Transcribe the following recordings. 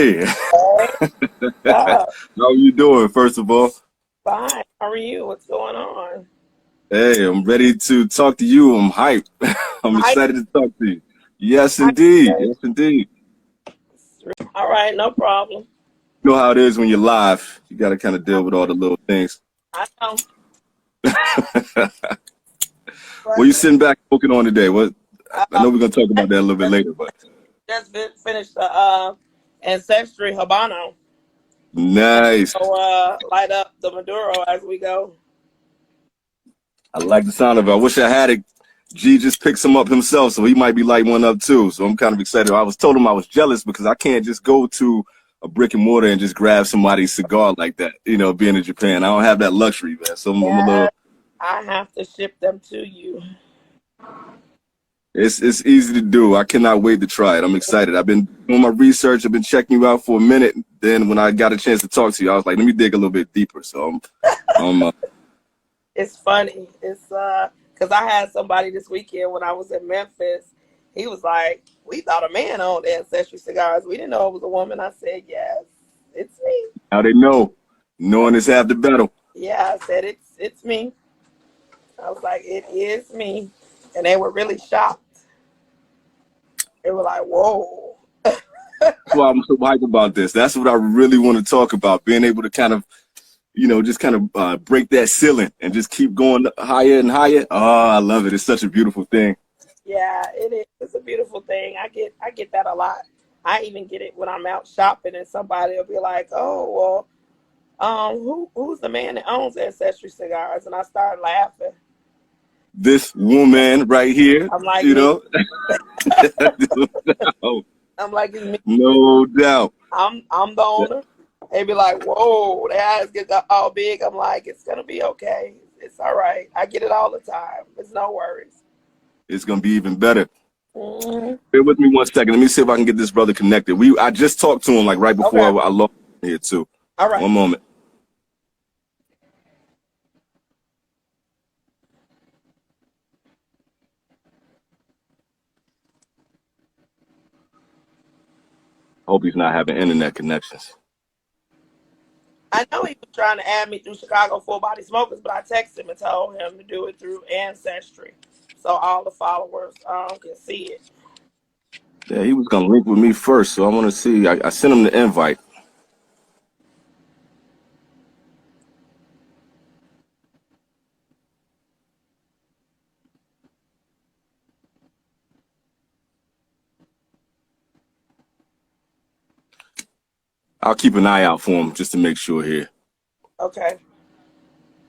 Hey, Hey, how are you doing, first of all? fine. How are you? What's going on? Hey, I'm ready to talk to you. I'm hyped. I'm Hi. excited to talk to you. Yes, Hi. indeed. Yes, indeed. All right, no problem. You know how it is when you're live. You got to kind of deal with all the little things. I know. What you But sitting back smoking on today? What? I uh, know we're gonna talk about that a little bit later, but finished the Ancestry Habano. nice. So light up the Maduro as we go. I like the sound of it. I wish I had it. G just picked some up himself, so he might be lighting one up too. So I'm kind of excited. I was told him I was jealous because I can't just go to a brick and mortar and just grab somebody's cigar like that. Being in Japan, I don't have that luxury, man. So I'm a Yeah, little. I have to ship them to you. It's easy to do. I cannot wait to try it. I'm excited. I've been doing my research. I've been checking you out for a minute. Then when I got a chance to talk to you, I was like, let me dig a little bit deeper. So I'm It's funny. It's because I had somebody this weekend when I was in Memphis. He was like, "We thought a man owned Ancestry cigars. We didn't know it was a woman." I said, "Yes, it's me." now they know. Knowing is half the battle. Yeah, I said it's me. I was like, "It is me," and they were really shocked. They were like, "Whoa." That's why I'm so hyped about this. That's what I really want to talk about. Being able to kind of, just kind of break that ceiling and just keep going higher and higher. Oh, I love it. It's such a beautiful thing. Yeah, it is. It's a beautiful thing. I get that a lot. I even get it when I'm out shopping and somebody will be like, "Oh, well, who's the man that owns Ancestry cigars?" And I start laughing. This woman right here, I'm like, you "Me." know, no, I'm like, "It's me. no doubt. I'm the owner." They be like, "Whoa," their eyes get all big. I'm like, "It's gonna be okay. It's all right. I get it all the time. It's no worries." It's gonna be even better. Hmm. Bear with me one second. Let me see if I can get this brother connected. I just talked to him like right before Okay. I logged in here too. All right. One moment. Hope he's not having internet connections. I know he was trying to add me through Chicago Full Body Smokers, but I texted him and told him to do it through Ancestry, so all the followers can see it. Yeah, he was gonna link with me first, so I want to see. I sent him the invite. I'll keep an eye out for him just to make sure here. Okay.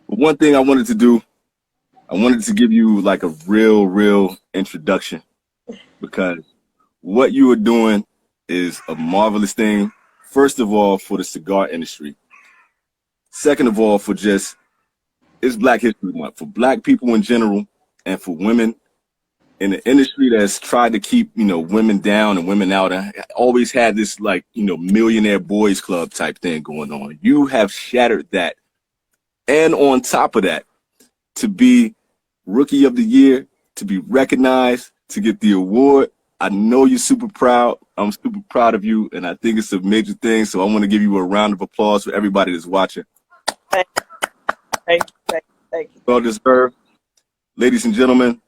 But one thing I wanted to do, I wanted to give you like a real introduction because what you are doing is a marvelous thing. First of all, for the cigar industry. Second of all, for just it's Black History Month for Black people in general, and for women in the industry that's tried to keep women down and women out. I always had this like millionaire boys club type thing going on. You have shattered that, and on top of that, to be Rookie of the Year, to be recognized, to get the award. I know you're super proud. I'm super proud of you, and I think it's a major thing. So I want to give you a round of applause for everybody that's watching. Thank, thank you. Thank you. Well deserved. Ladies and gentlemen,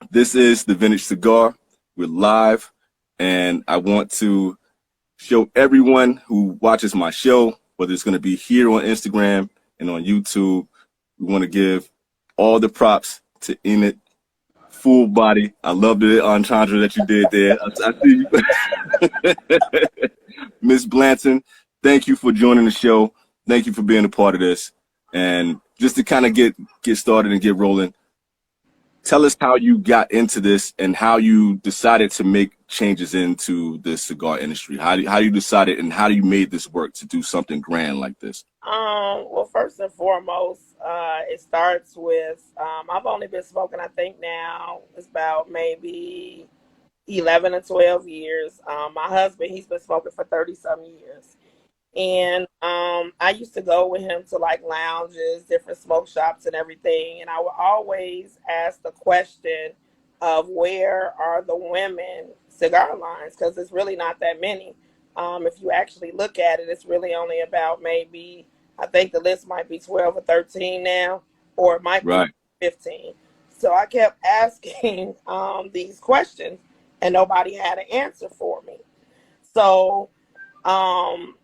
this is the Vintage Cigar. We're live, and I want to show everyone who watches my show, whether it's going to be here on Instagram and on YouTube, we want to give all the props to Enid. Full body. I love the entendre that you did there. I see you. Miss Blanton, thank you for joining the show. Thank you for being a part of this. And just to kind of get started and get rolling, tell us how you got into this and how you decided to make changes into the cigar industry. How you decided and how you made this work to do something grand like this? Well, first and foremost, it starts with I've only been smoking. I think now it's about maybe 11 or 12 years. My husband, he's been smoking for 30 some years. And I used to go with him to like lounges, different smoke shops, and everything. And I would always ask the question of where are the women cigar lines? Because it's really not that many. If you actually look at it, it's really only about maybe, I think the list might be 12 or 13 now, or it might be Right. 15. So I kept asking these questions, and nobody had an answer for me. So um,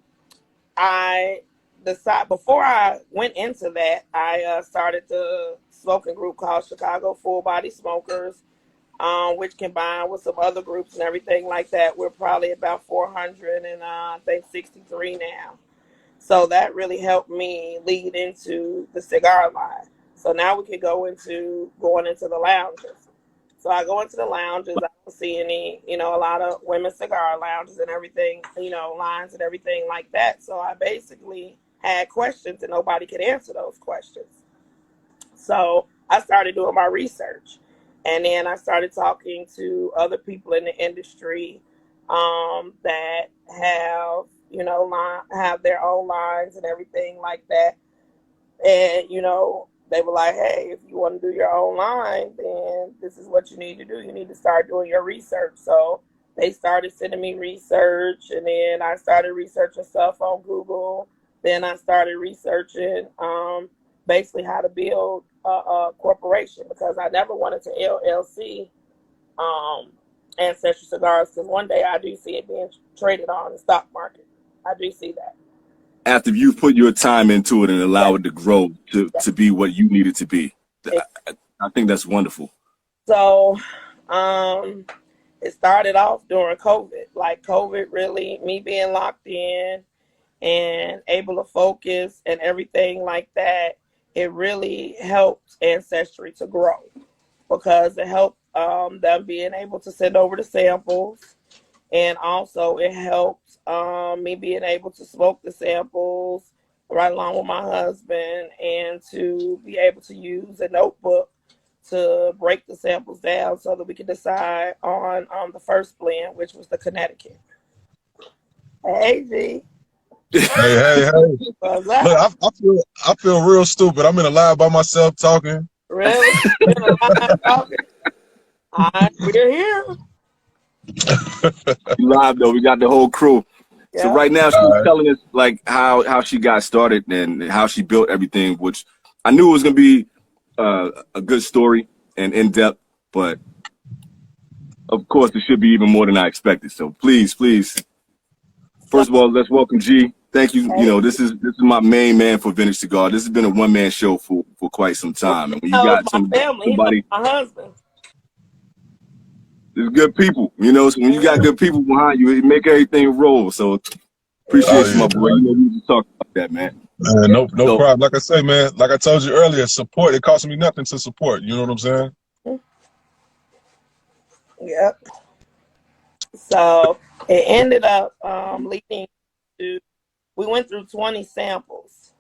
I decided, before I went into that, I started the smoking group called Chicago Full Body Smokers, which combined with some other groups and everything like that, we're probably about 400 and I think 63 now. So that really helped me lead into the cigar line. So now we can go into going into the lounges. So I go into the lounges. I don't see any, a lot of women's cigar lounges and everything, lines and everything like that. So I basically had questions and nobody could answer those questions. So I started doing my research, and then I started talking to other people in the industry that have, have their own lines and everything like that. And, they were like, hey, if you want to do your own line, then this is what you need to do. You need to start doing your research. So they started sending me research, and then I started researching stuff on Google. Then I started researching basically how to build a corporation, because I never wanted to LLC Ancestry Cigars, because one day I do see it being traded on the stock market. I do see that. After you put your time into it and allow it to grow to be what you need it to be. I think that's wonderful. So it started off during COVID. Like COVID really, me being locked in and able to focus and everything like that, it really helped Ancestry to grow, because it helped them being able to send over the samples. And also it helped me being able to smoke the samples right along with my husband, and to be able to use a notebook to break the samples down so that we could decide on the first blend, which was the Connecticut. Hey, G. Hey. Look, I feel real stupid. I'm in a lab by myself talking. Really? In a line talking? We're here. Live though, we got the whole crew. Yeah. So right now she's telling us like how she got started and how she built everything, which I knew it was gonna be a good story and in depth, but of course it should be even more than I expected. So please, first of all, let's welcome G. Thank you. You know, this is my main man for Vintage Cigar. This has been a one-man show for quite some time. And when you got somebody, my husband. There's good people, so when you got good people behind you, it make everything roll. So appreciate you, my boy. You know, we just talk about that, man. No problem. Like I say, man, like I told you earlier, support, it costs me nothing to support. You know what I'm saying? Yep. So it ended up leading to, we went through 20 samples.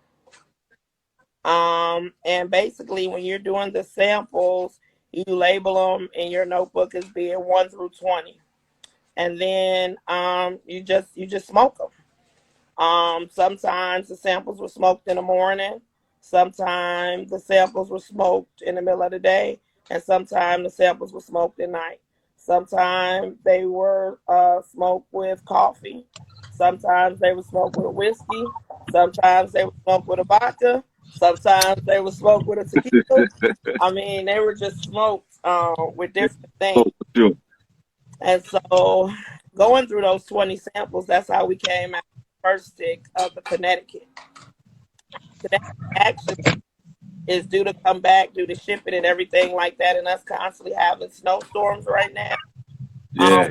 And basically when you're doing the samples, you label them in your notebook as being 1 through 20. And then you just smoke them. Sometimes the samples were smoked in the morning. Sometimes the samples were smoked in the middle of the day. And sometimes the samples were smoked at night. Sometimes they were smoked with coffee. Sometimes they were smoked with whiskey. Sometimes they were smoked with a vodka. Sometimes they were smoked with a tequila. I mean, they were just smoked with different things. And so going through those 20 samples, that's how we came out with the first stick of the Connecticut. Connecticut actually is due to come back due to shipping and everything like that, and us constantly having snowstorms right now.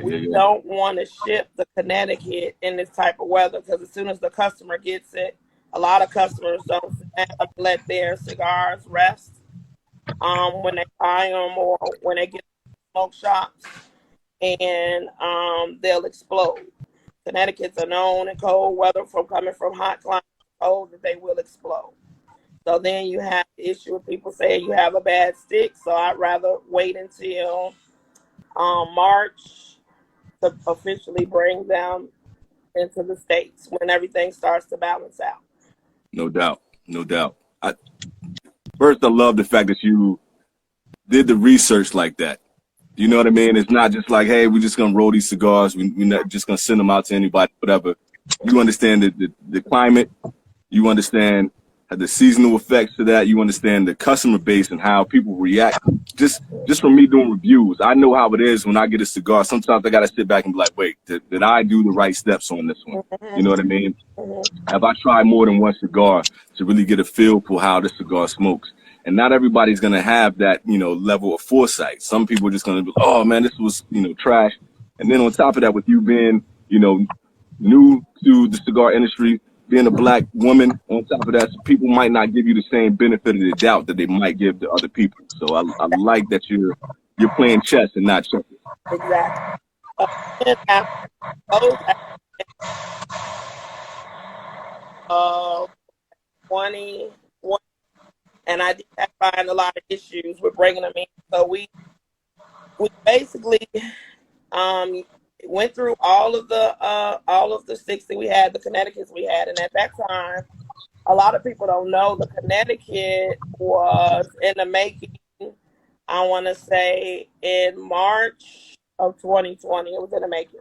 We don't want to ship the Connecticut in this type of weather, because as soon as the customer gets it, a lot of customers don't let their cigars rest when they buy them or when they get smoke shops, and they'll explode. Connecticut's are known in cold weather from coming from hot climates, cold, that they will explode. So then you have the issue of people saying you have a bad stick. So I'd rather wait until March to officially bring them into the States when everything starts to balance out. No doubt. First, I love the fact that you did the research like that. You know what I mean? It's not just like, hey, we're just gonna roll these cigars. We're not just gonna send them out to anybody, whatever. You understand the climate. You understand the seasonal effects to that. You understand the customer base and how people react. Just from me doing reviews, I know how it is when I get a cigar. Sometimes I gotta sit back and be like, wait, did I do the right steps on this one? You know what I mean? Have I tried more than one cigar to really get a feel for how this cigar smokes? And not everybody's going to have that, level of foresight. Some people are just going to be, oh man, this was, trash. And then on top of that, with you being, new to the cigar industry, being a black woman, on top of that, people might not give you the same benefit of the doubt that they might give to other people. So I like that you're playing chess and not checkers. Exactly. And after those, 20, and I did find a lot of issues with bringing them in. So we basically went through all of the 60 we had, the Connecticut's we had, and at that time, a lot of people don't know the Connecticut was in the making. I want to say in March of 2020, it was in the making.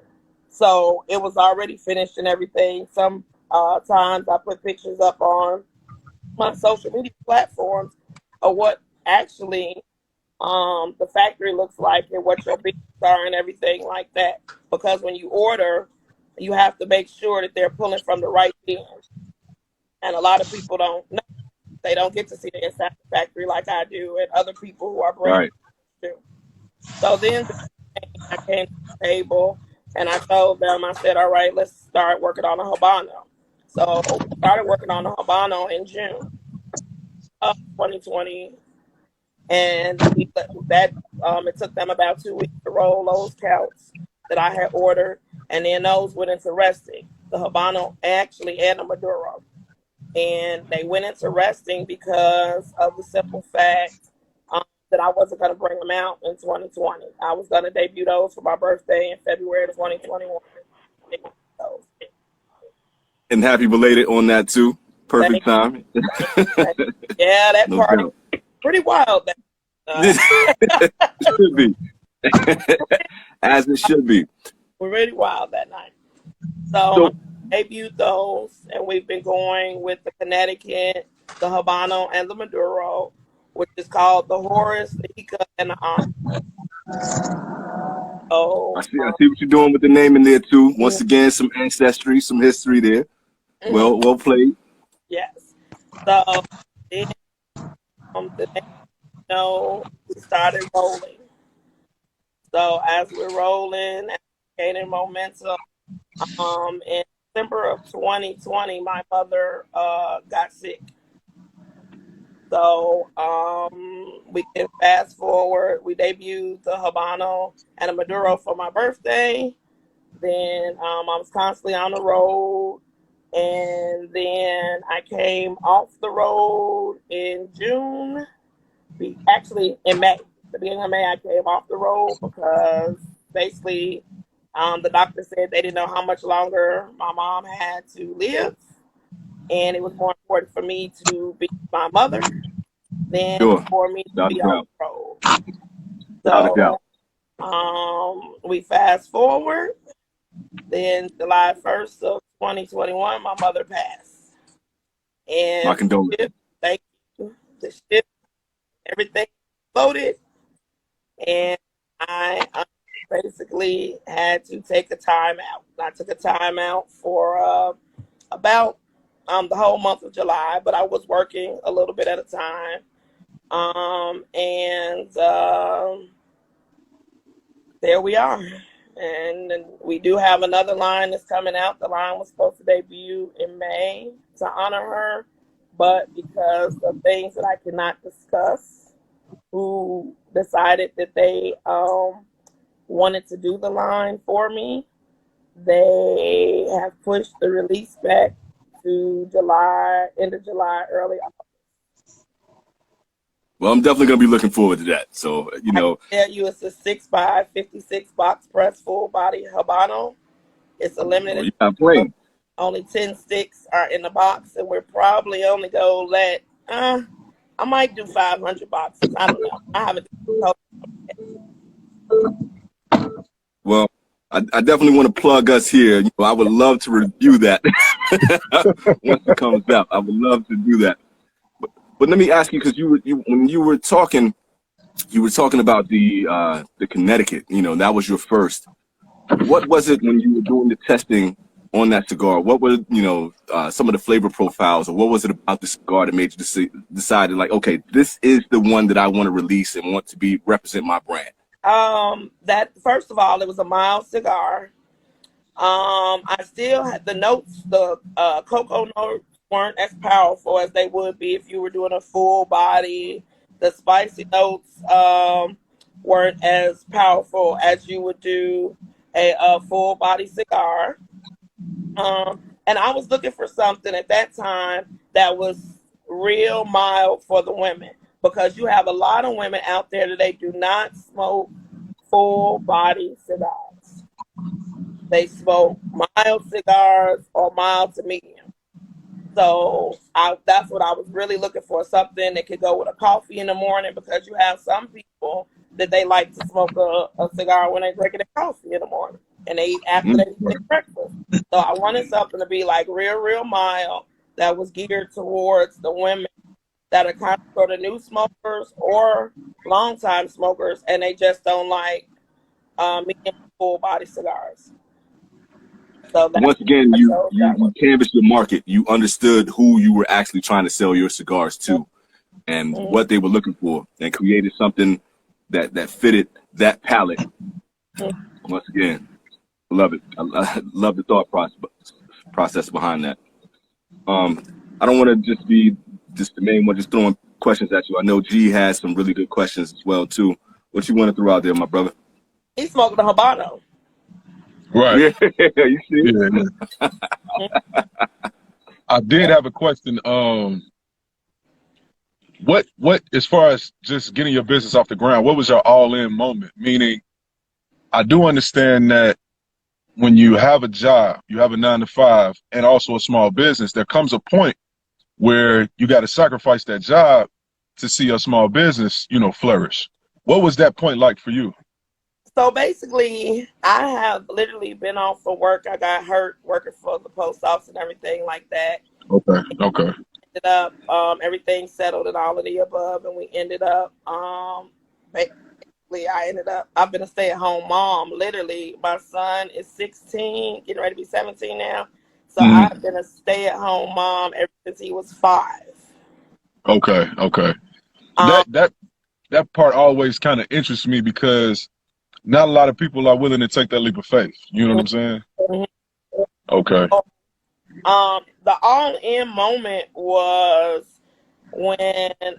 So it was already finished and everything. Some times I put pictures up on my social media platforms of what actually the factory looks like and what your beans are and everything like that. Because when you order, you have to make sure that they're pulling from the right beans. And a lot of people don't know. They don't get to see the inside the factory like I do, and other people who are brand new do. So then I came to the table and I told them, I said, all right, let's start working on a Habano. So we started working on a Habano in June of 2020. And it took them about 2 weeks to roll those counts that I had ordered. And then those went into resting, the Habano actually and the Maduro. And they went into resting because of the simple fact that I wasn't going to bring them out in 2020. I was going to debut those for my birthday in February of 2021. And happy belated on that too. Perfect time. Yeah, that party pretty wild. Should be. As it should be. We're really wild that night. So I debuted those, and we've been going with the Connecticut, the Habano, and the Maduro, which is called the Horus, the Hika, and the Aunt. So, I see what you're doing with the name in there too. Once again, some ancestry, some history there. Well played. Yes. So then, we started rolling. So as we're rolling and gaining momentum, in December of 2020, my mother got sick. So we can fast forward. We debuted the Habano and the Maduro for my birthday. Then I was constantly on the road. And then I came off the road in June. Actually, in May. The beginning of May, I came off the road because basically the doctor said they didn't know how much longer my mom had to live. And it was more important for me to be my mother than for me to be on the road. So we fast forward. Then July 1st of 2021, my mother passed. And my condolences. Thank you. The ship, everything exploded. And I basically had to take a time out. I took a time out for about the whole month of July, but I was working a little bit at a time. There we are. And we do have another line that's coming out. The line was supposed to debut in May to honor her, but because of things that I cannot discuss, who decided that they wanted to do the line for me, they have pushed the release back to July, end of July, early August. Well, I'm definitely going to be looking forward to that. So, I can tell you it's a 6x56 box press full body Habano. It's a limited. Only 10 sticks are in the box, and we're probably only going to let, I might do 500 boxes. I don't know. I haven't. Well, I definitely want to plug us here. You know, I would love to review that once it comes out. I would love to do that. But let me ask you, because when you were talking about the Connecticut. You know, that was your first. What was it when you were doing the testing on that cigar? What were, you know, some of the flavor profiles, or what was it about the cigar that made you decided like, okay, this is the one that I want to release and want to represent my brand? That first of all, it was a mild cigar. I still had the notes, the cocoa notes weren't as powerful as they would be if you were doing a full body. The spicy notes weren't as powerful as you would do a full body cigar. And I was looking for something at that time that was real mild for the women, because you have a lot of women out there that they do not smoke full body cigars. They smoke mild cigars or mild to medium. So that's what I was really looking for, something that could go with a coffee in the morning, because you have some people that they like to smoke a cigar when they're drinking their coffee in the morning and they eat after they eat breakfast. So I wanted something to be like real mild that was geared towards the women that are kind of sort of new smokers or long-time smokers, and they just don't like medium full body cigars. So once again, you canvassed your market. You understood who you were actually trying to sell your cigars to, and what they were looking for, and created something that fitted that palate. Once again, love it. I love the thought process behind that. I don't want to just be the main one just throwing questions at you. I know G has some really good questions as well too. What you want to throw out there, my brother? He smoked the Habano. Right. Yeah, you see? Yeah. I did have a question. What as far as just getting your business off the ground, what was your all-in moment? Meaning, I do understand that when you have a job, you have a 9-to-5 and also a small business, there comes a point where you got to sacrifice that job to see your small business, you know, flourish. What was that point like for you? So basically, I have literally been off for work. I got hurt working for the post office and everything like that. Okay. Ended up, everything settled and all of the above, and we ended up, basically, I've been a stay-at-home mom. Literally, my son is 16, getting ready to be 17 now. So I've been a stay-at-home mom ever since he was 5. Okay. That part always kind of interests me, because not a lot of people are willing to take that leap of faith. You know what I'm saying? Okay. The all-in moment was when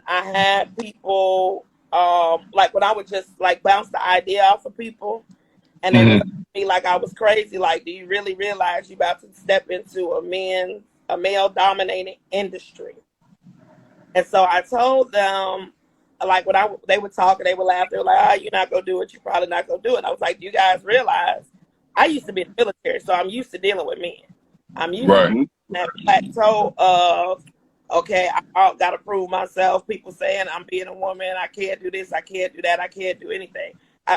I had people, like when I would just like bounce the idea off of people, and they would look at me like I was crazy. Like, do you really realize you're about to step into a male-dominated industry? And so I told them, like when they would talk and they would laugh, they were like, you're not going to do it. You're probably not going to do it. And I was like, do you guys realize I used to be in the military, so I'm used to dealing with men. I'm used to that plateau of, okay, I got to prove myself. People saying I'm being a woman. I can't do this. I can't do that. I can't do anything.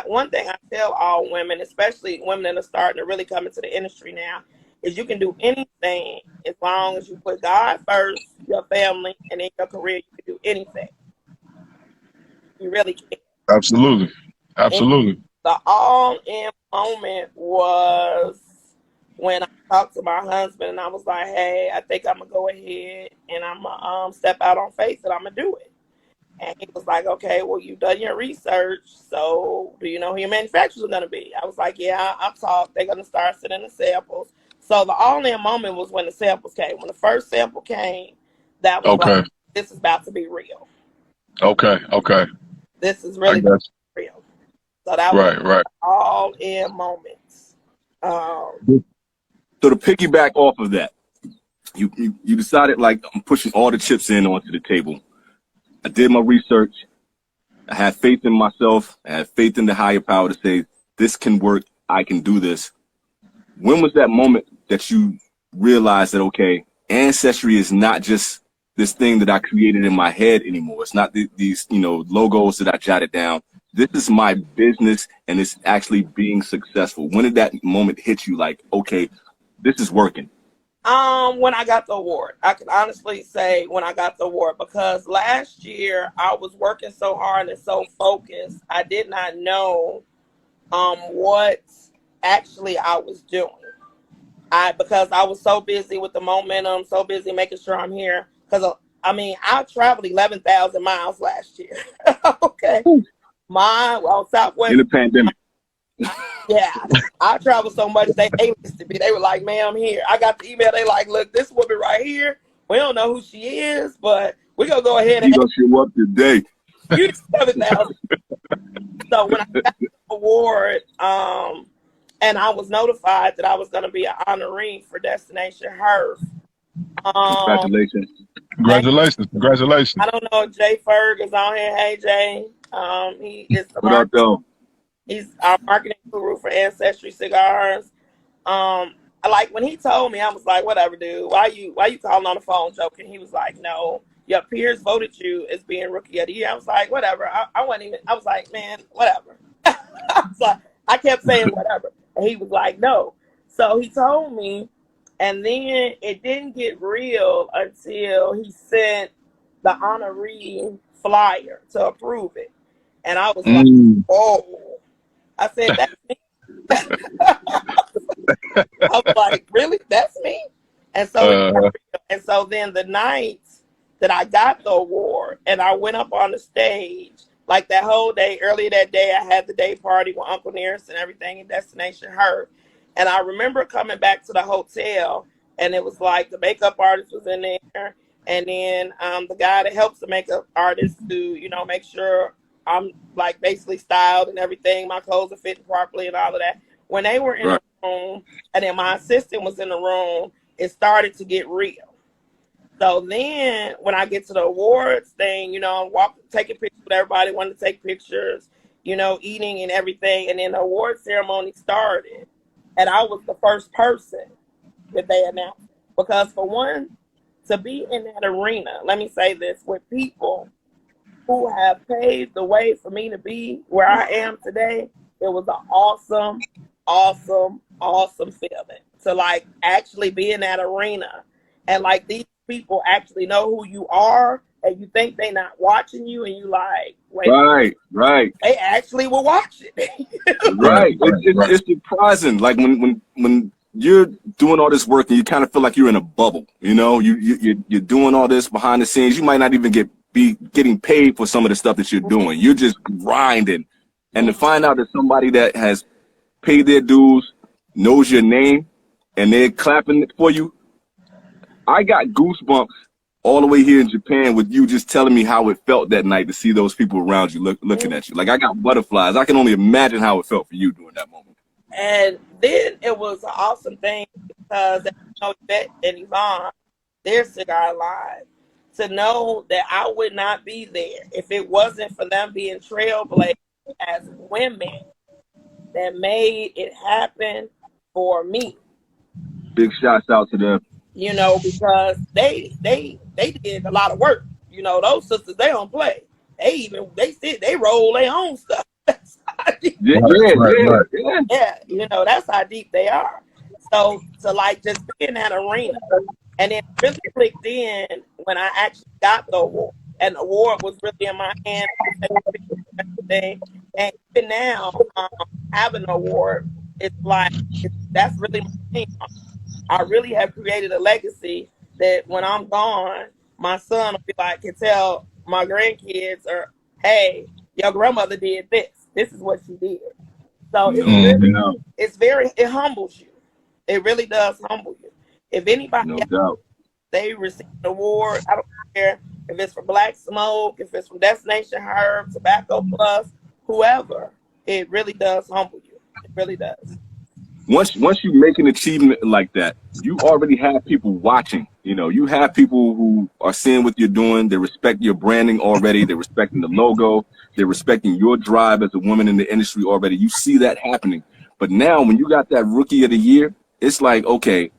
One thing I tell all women, especially women that are starting to really come into the industry now, is you can do anything as long as you put God first, your family, and in your career. You can do anything. You really can. Absolutely. And the all-in moment was when I talked to my husband and I was like, hey, I think I'm going to go ahead and I'm going to step out on faith and I'm going to do it. And he was like, okay, well, you've done your research, so do you know who your manufacturers are going to be? I was like, yeah, I've talked. They're going to start sending the samples. So the all-in moment was when the samples came. When the first sample came, that was like, this is about to be real. Okay. This is really real. So that was all-in moments. So to piggyback off of that, you decided, like, I'm pushing all the chips in onto the table. I did my research. I had faith in myself. I had faith in the higher power to say, this can work. I can do this. When was that moment that you realized that, okay, Ancestry is not just this thing that I created in my head anymore. It's not these, you know, logos that I jotted down. this is my business and it's actually being successful? When did that moment hit you like, okay, this is working? When I got the award, I can honestly say when I got the award, because last year I was working so hard and so focused, I did not know what actually I was doing. Because I was so busy with the momentum, so busy making sure I'm here. Because I traveled 11,000 miles last year. Okay, on Southwest. In the pandemic. Yeah, I traveled so much they A-listed me. They were like, "Ma'am, here." I got the email. They like, "Look, this woman right here. We don't know who she is, but we're gonna go ahead and She gonna show up today. you 7,000." So when I got the award, and I was notified that I was gonna be an honoree for Destination Herf. Congratulations. Congratulations. I don't know if Jay Ferg is on here. Hey Jay, he is What up, though? he's our marketing guru for Ancestry Cigars. Like when he told me, I was like, whatever, dude. Why you calling on the phone joking? He was like, no, your peers voted you as being rookie of the year. I was like, whatever. I was like, man, whatever. I was like, I kept saying whatever. And he was like, no. So he told me, and then it didn't get real until he sent the honoree flyer to approve it. And I was like, oh. I said, that's me. I was like, really? That's me? And so then the night that I got the award and I went up on the stage, like that whole day, earlier that day, I had the day party with Uncle Nearest and everything in Destination Herf. And I remember coming back to the hotel, and it was like the makeup artist was in there, and then the guy that helps the makeup artist to, make sure I'm like basically styled and everything, my clothes are fitting properly and all of that. When they were in the room, and then my assistant was in the room, it started to get real. So then when I get to the awards thing, taking pictures with everybody, wanting to take pictures, eating and everything. And then the award ceremony started. And I was the first person that they announced. Because for one, to be in that arena, let me say this, with people who have paved the way for me to be where I am today, it was an awesome, awesome, awesome feeling to like actually be in that arena. And like these people actually know who you are, and you think they're not watching you, and you like, wait, right. They actually were watching. Right. It's surprising. Like when you're doing all this work and you kind of feel like you're in a bubble, you're doing all this behind the scenes. You might not even be getting paid for some of the stuff that you're doing. You're just grinding. And to find out that somebody that has paid their dues knows your name and they're clapping for you, I got goosebumps all the way here in Japan with you just telling me how it felt that night to see those people around you looking at you. Like I got butterflies. I can only imagine how it felt for you during that moment. And then it was an awesome thing because Yvette and Yvonne, their cigar line, to know that I would not be there if it wasn't for them being trailblazers as women that made it happen for me. Big shouts out to them. Because they did a lot of work. Those sisters, they don't play. They roll their own stuff. That's how deep. Yeah. That's how deep they are. So to like just be in that arena, and then really clicked in when I actually got the award, and the award was really in my hand. And even now, having an award, it's like that's really my thing. I really have created a legacy that when I'm gone, my son will be like, can tell my grandkids, or, hey, your grandmother did this. This is what she did. So it humbles you. It really does humble you. If anybody they receive an award, I don't care if it's for Black Smoke, if it's from Destination Herf, Tobacco Plus, whoever, it really does humble you. It really does. Once you make an achievement like that, you already have people watching. You have people who are seeing what you're doing. They respect your branding already. They're respecting the logo. They're respecting your drive as a woman in the industry already. You see that happening. But now when you got that Rookie of the Year, it's like, okay,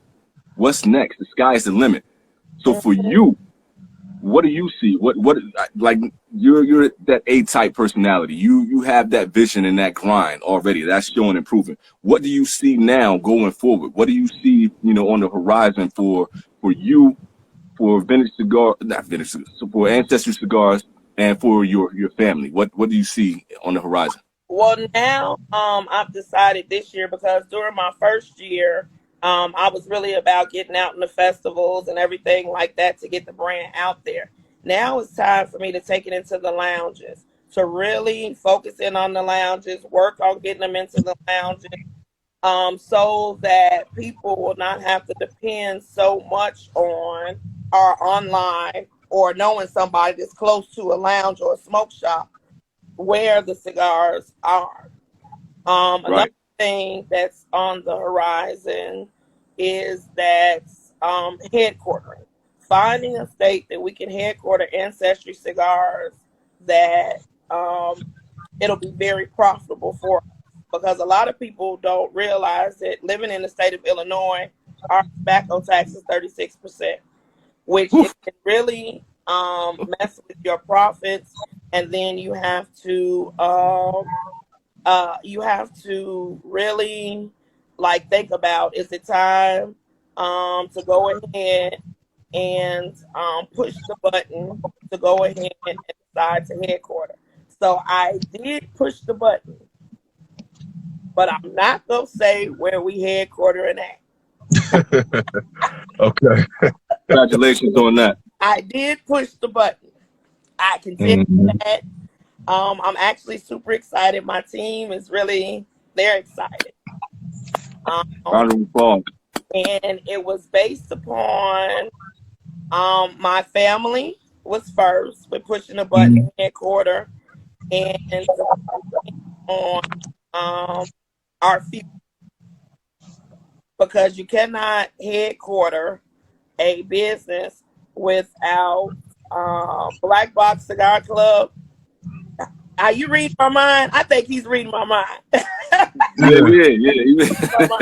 what's next? The sky's the limit. So for you, what do you see? What like you're that A-type personality. You have that vision and that grind already. That's showing improvement. What do you see now going forward? What do you see, on the horizon for you, for vintage cigar, not vintage, so for Ancestry Cigars and for your family? What do you see on the horizon? Well, now I've decided this year, because during my first year, I was really about getting out in the festivals and everything like that to get the brand out there. Now it's time for me to take it into the lounges, to really focus in on the lounges, work on getting them into the lounges, so that people will not have to depend so much on or online or knowing somebody that's close to a lounge or a smoke shop where the cigars are. Another Right. thing that's on the horizon is that headquartering. Finding a state that we can headquarter Ancestry Cigars, that it'll be very profitable for us. Because a lot of people don't realize that living in the state of Illinois, our tobacco tax is 36%, which it Oof. can really mess with your profits. And then you have to really like think about, is it time to go ahead and push the button to go ahead and decide to headquarter. So I did push the button, but I'm not gonna say where we headquartering at. Okay. Congratulations on that. I did push the button. I can tell you Mhm. that. I'm actually super excited. My team is really, they're excited. Um, Round of applause. and it was based upon my family was first with pushing the button Mhm. headquarter, and on our future, because you cannot headquarter a business without Black Box Cigar Club. Are you reading my mind? I think he's reading my mind. Yeah, Yeah. yeah.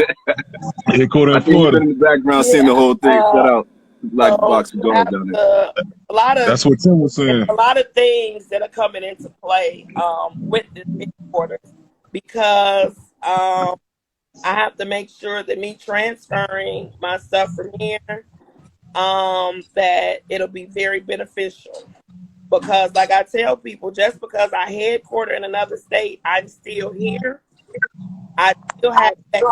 Headquarter I in think you've Florida. been in the background seeing the Yeah. whole thing. Shout out to Black So Box you Cigars have down there. to, a lot of That's what Tim was there's saying. a lot of things that are coming into play with this headquarters, because I have to make sure that me transferring my stuff from here, that it'll be very beneficial. Because, like I tell people, just because I headquarter in another state, I'm still here. I still have that.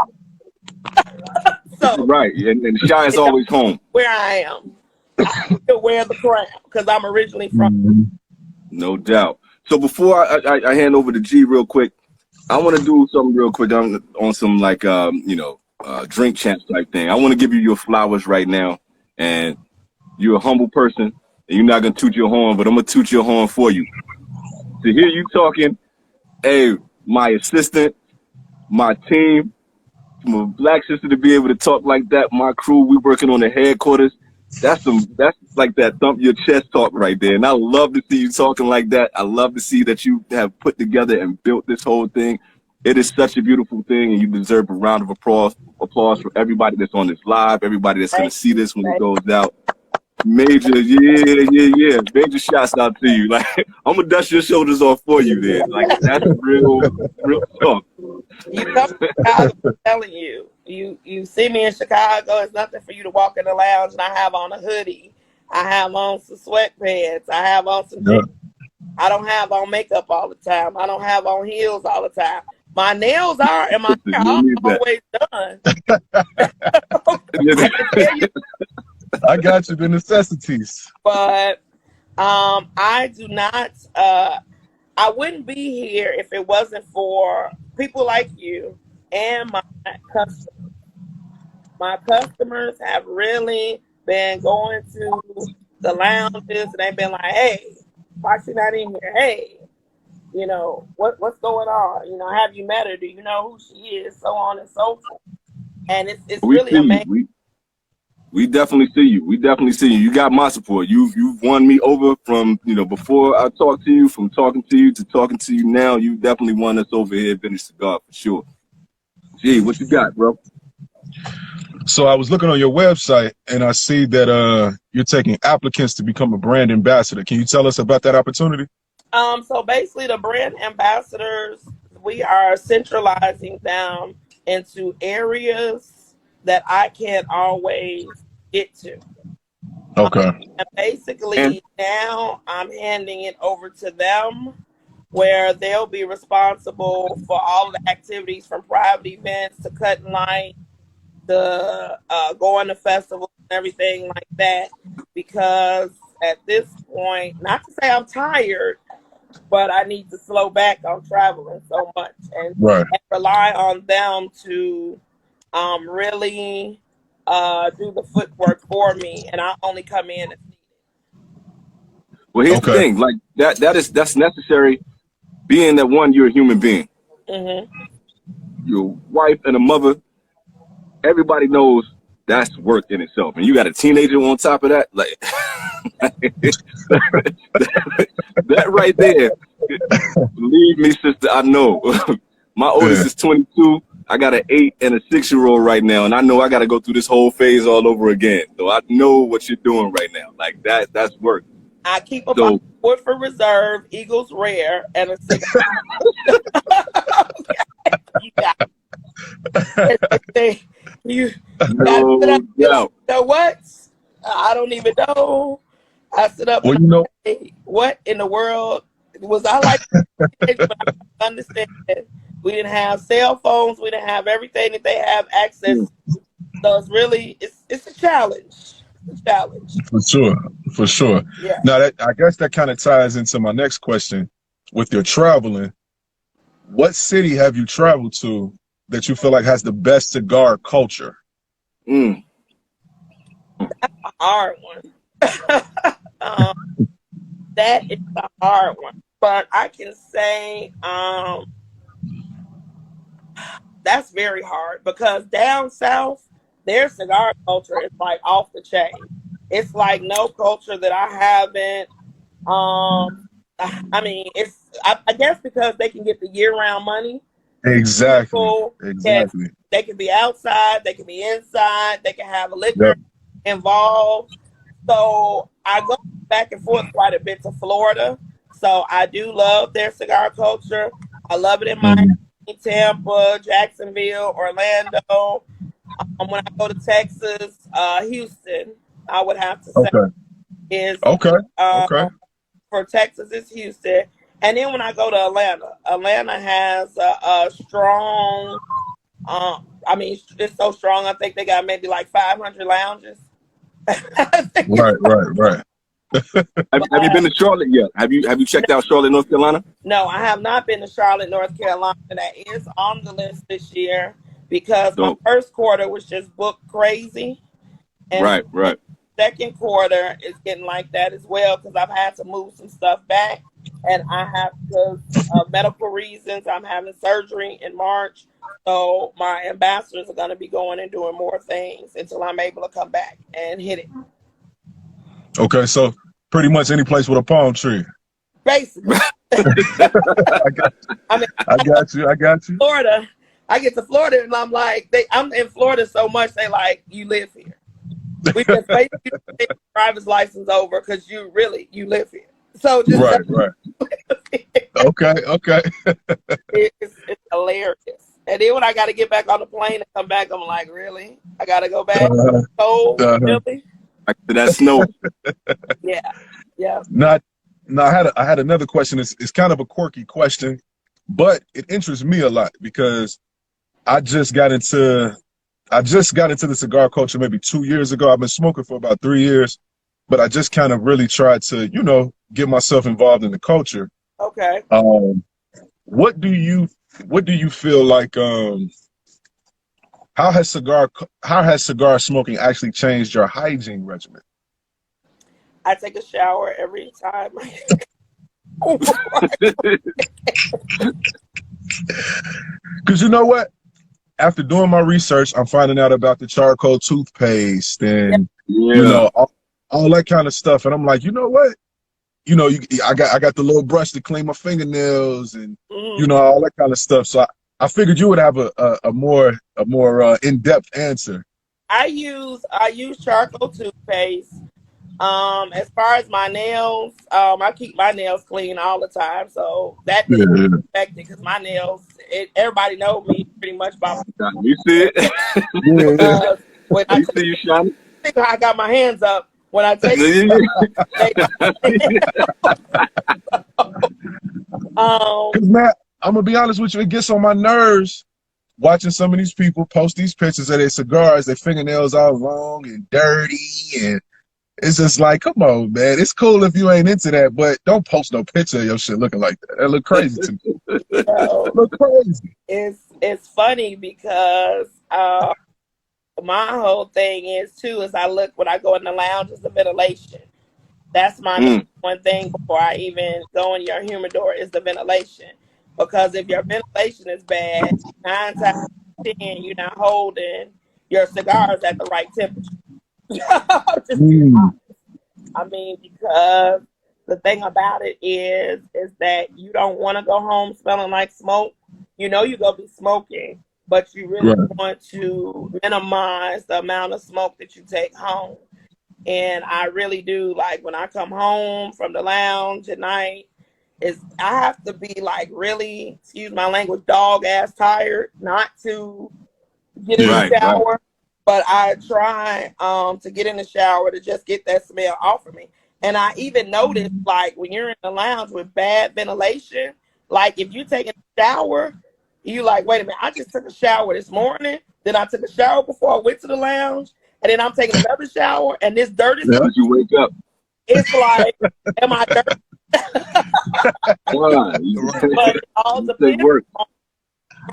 So Right. And Shy is it don't always home. where I am. I still wear the crown because I'm originally from. Mhm. No doubt. So before I hand over to G real quick, I want to do something real quick on some like drink champs type thing. I want to give you your flowers right now, and you're a humble person, and you're not gonna toot your horn, but I'm gonna toot your horn for you. To hear you talking, hey, my assistant, my team, my black sister to be able to talk like that, my crew, we working on the headquarters. That's like that thump your chest talk right there. And I love to see you talking like that. I love to see that you have put together and built this whole thing. It is such a beautiful thing, and you deserve a round of applause for everybody that's on this live, everybody that's gonna Thank see you. this when it Thank goes out. Major, yeah. Major shouts out to you. Like I'm gonna dust your shoulders off for you, there. Like that's real talk. you. Come to Chicago, I'm telling you. You see me in Chicago, it's nothing for you to walk in the lounge and I have on a hoodie. I have on some sweatpants. I have on some Yeah. jeans. I don't have on makeup all the time. I don't have on heels all the time. My nails are and my hair You are need that. always done. I can tell you, I got you. The necessities. but I do not. I wouldn't be here if it wasn't for people like you and my customers. My customers have really been going to the lounges and they've been like, "Hey, why she not in here? Hey, what's going on? Have you met her? Do you know who she is? So on and so forth." And it's We really see you. amazing. We definitely see you. We definitely see you. You got my support. You've won me over from before I talked to you, from talking to you to talking to you now. You definitely won us over here at Vintage Cigar for sure. Gee, what you got, bro? So I was looking on your website and I see that you're taking applicants to become a brand ambassador. Can you tell us about that opportunity? So basically, the brand ambassadors, we are centralizing them into areas that I can't always get to. Okay. And And basically, now I'm handing it over to them where they'll be responsible for all of the activities from private events to cutting light to going to festivals and everything like that. Because at this point, not to say I'm tired, but I need to slow back on traveling so much Right. and rely on them to really do the footwork for me, and I only come in as well, here's the Okay. thing, like that's necessary, being that one, you're a human being. needed. You're a wife and a mother. Everybody knows that's work in itself. And you got a teenager on top of that, like that right there. Believe me, sister, I know. My oldest Yeah. is 22. I got an 8 and a 6-year-old right now, and I know I got to go through this whole phase all over again. So I know what you're doing right now. Like that's work. I keep a bottle So of Woodford Reserve, Eagles Rare, and a cigar. You got it. You got it no up. You doubt. know what? I don't even know. I sit up Well, and you know, I say, what in the world was I like? But I understand that we didn't have cell phones. We didn't have everything that they have access Mm. to. So it's really, it's a challenge. It's a challenge. for sure, for sure. Yeah. Now, that I guess that kind of ties into my next question. With your traveling, what city have you traveled to that you feel like has the best cigar culture? Mm. A hard one. um, that is a hard one. But I can say that's very hard because down south, their cigar culture is like off the chain. It's like no culture that I haven't. I mean, I guess because they can get the year-round money. Exactly, People can exactly. they can be outside, they can be inside, they can have a liquor Yep. involved. So I go back and forth quite a bit to Florida. So I do love their cigar culture. I love it in Miami, Mhm. Tampa, Jacksonville, Orlando. When I go to Texas, Houston, I would have to say Okay, is okay, uh, okay. for Texas is Houston. And then when I go to Atlanta, Atlanta has a strong. I mean, it's so strong. I think they got maybe like 500 lounges. I think Right, right, right. Have you been to Charlotte yet? Have you checked out Charlotte, North Carolina? no, I have not been to Charlotte, North Carolina. That is on the list this year because my So first quarter was just booked crazy, and right, right. second quarter is getting like that as well because I've had to move some stuff back, and I have to medical reasons. I'm having surgery in March, so my ambassadors are going to be going and doing more things until I'm able to come back and hit it. Okay, so pretty much any place with a palm tree. Basically, I got, I mean, I got you. I got you. Florida. I get to Florida and I'm like, I'm in Florida so much they like, you live here. We just wait for you to take your driver's license over because you live here. So just Right, right. Okay, okay. it's hilarious. And then when I got to get back on the plane and come back, I'm like, really? I got to go back? Cold? Really? Back to that snow. Yeah, yeah. Not. No, I had another question. It's kind of a quirky question, but it interests me a lot because I just got into the cigar culture maybe 2 years ago. I've been smoking for about 3 years, but I just kind of really tried to, get myself involved in the culture. Okay. What do you feel like? How has cigar smoking actually changed your hygiene regimen? I take a shower every time. Because you know what? After doing my research, I'm finding out about the charcoal toothpaste and Yeah. all that kind of stuff, and I'm like, you know what? I got the little brush to clean my fingernails and all that kind of stuff. So I figured you would have a more in-depth answer. I use charcoal toothpaste. As far as my nails, I keep my nails clean all the time, so that Yeah, didn't yeah. affect it because my nails, everybody know me pretty much by You see it? Yeah, yeah. when I You see you shining? take, I got my hands up when I take they um Cause man, I'm gonna be honest with you, it gets on my nerves watching some of these people post these pictures of their cigars, their fingernails all long and dirty, and it's just like, come on, man. It's cool if you ain't into that, but don't post no picture of your shit looking like that. That look crazy to me. you know, Look crazy. it's funny because my whole thing is too is I look when I go in the lounge is the ventilation. That's my number Mm, one thing before I even go in your humidor is the ventilation. Because if your ventilation is bad, 9 times out of 10, you're not holding your cigars at the right temperature. Just be Mm, honest. I mean, because the thing about it is that you don't want to go home smelling like smoke. You know you're gonna be smoking, but you really right. want to minimize the amount of smoke that you take home. And I really do like when I come home from the lounge at night, is I have to be like really, excuse my language, dog ass tired not to get in the Yeah. right, right. shower. But I try to get in the shower to just get that smell off of me. And I even noticed like when you're in the lounge with bad ventilation, like if you take a shower, you like, wait a minute, I just took a shower this morning, then I took a shower before I went to the lounge, and then I'm taking another shower, and this dirt is Yeah. still. Once you wake up, It's like, am I dirty? why? You Right. But it all you say depends work. on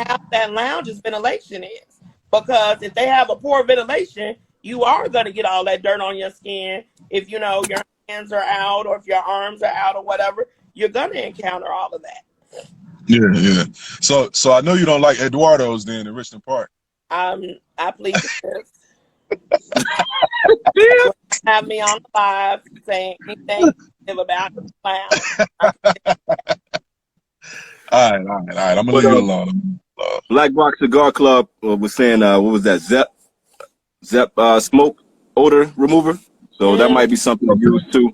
how that lounge's ventilation is. Because if they have a poor ventilation, you are going to get all that dirt on your skin. If you know your hands are out or if your arms are out or whatever, you're going to encounter all of that. Yeah, yeah. So I know you don't like Eduardo's then in Richmond Park. I plead the fifth. Yeah. Have me on the live saying anything negative about the lounge. All right. I'm gonna But leave you alone. Black Box Cigar Club was saying, what was that? Zep smoke odor remover. So that Mm, might be something to Okay. use too.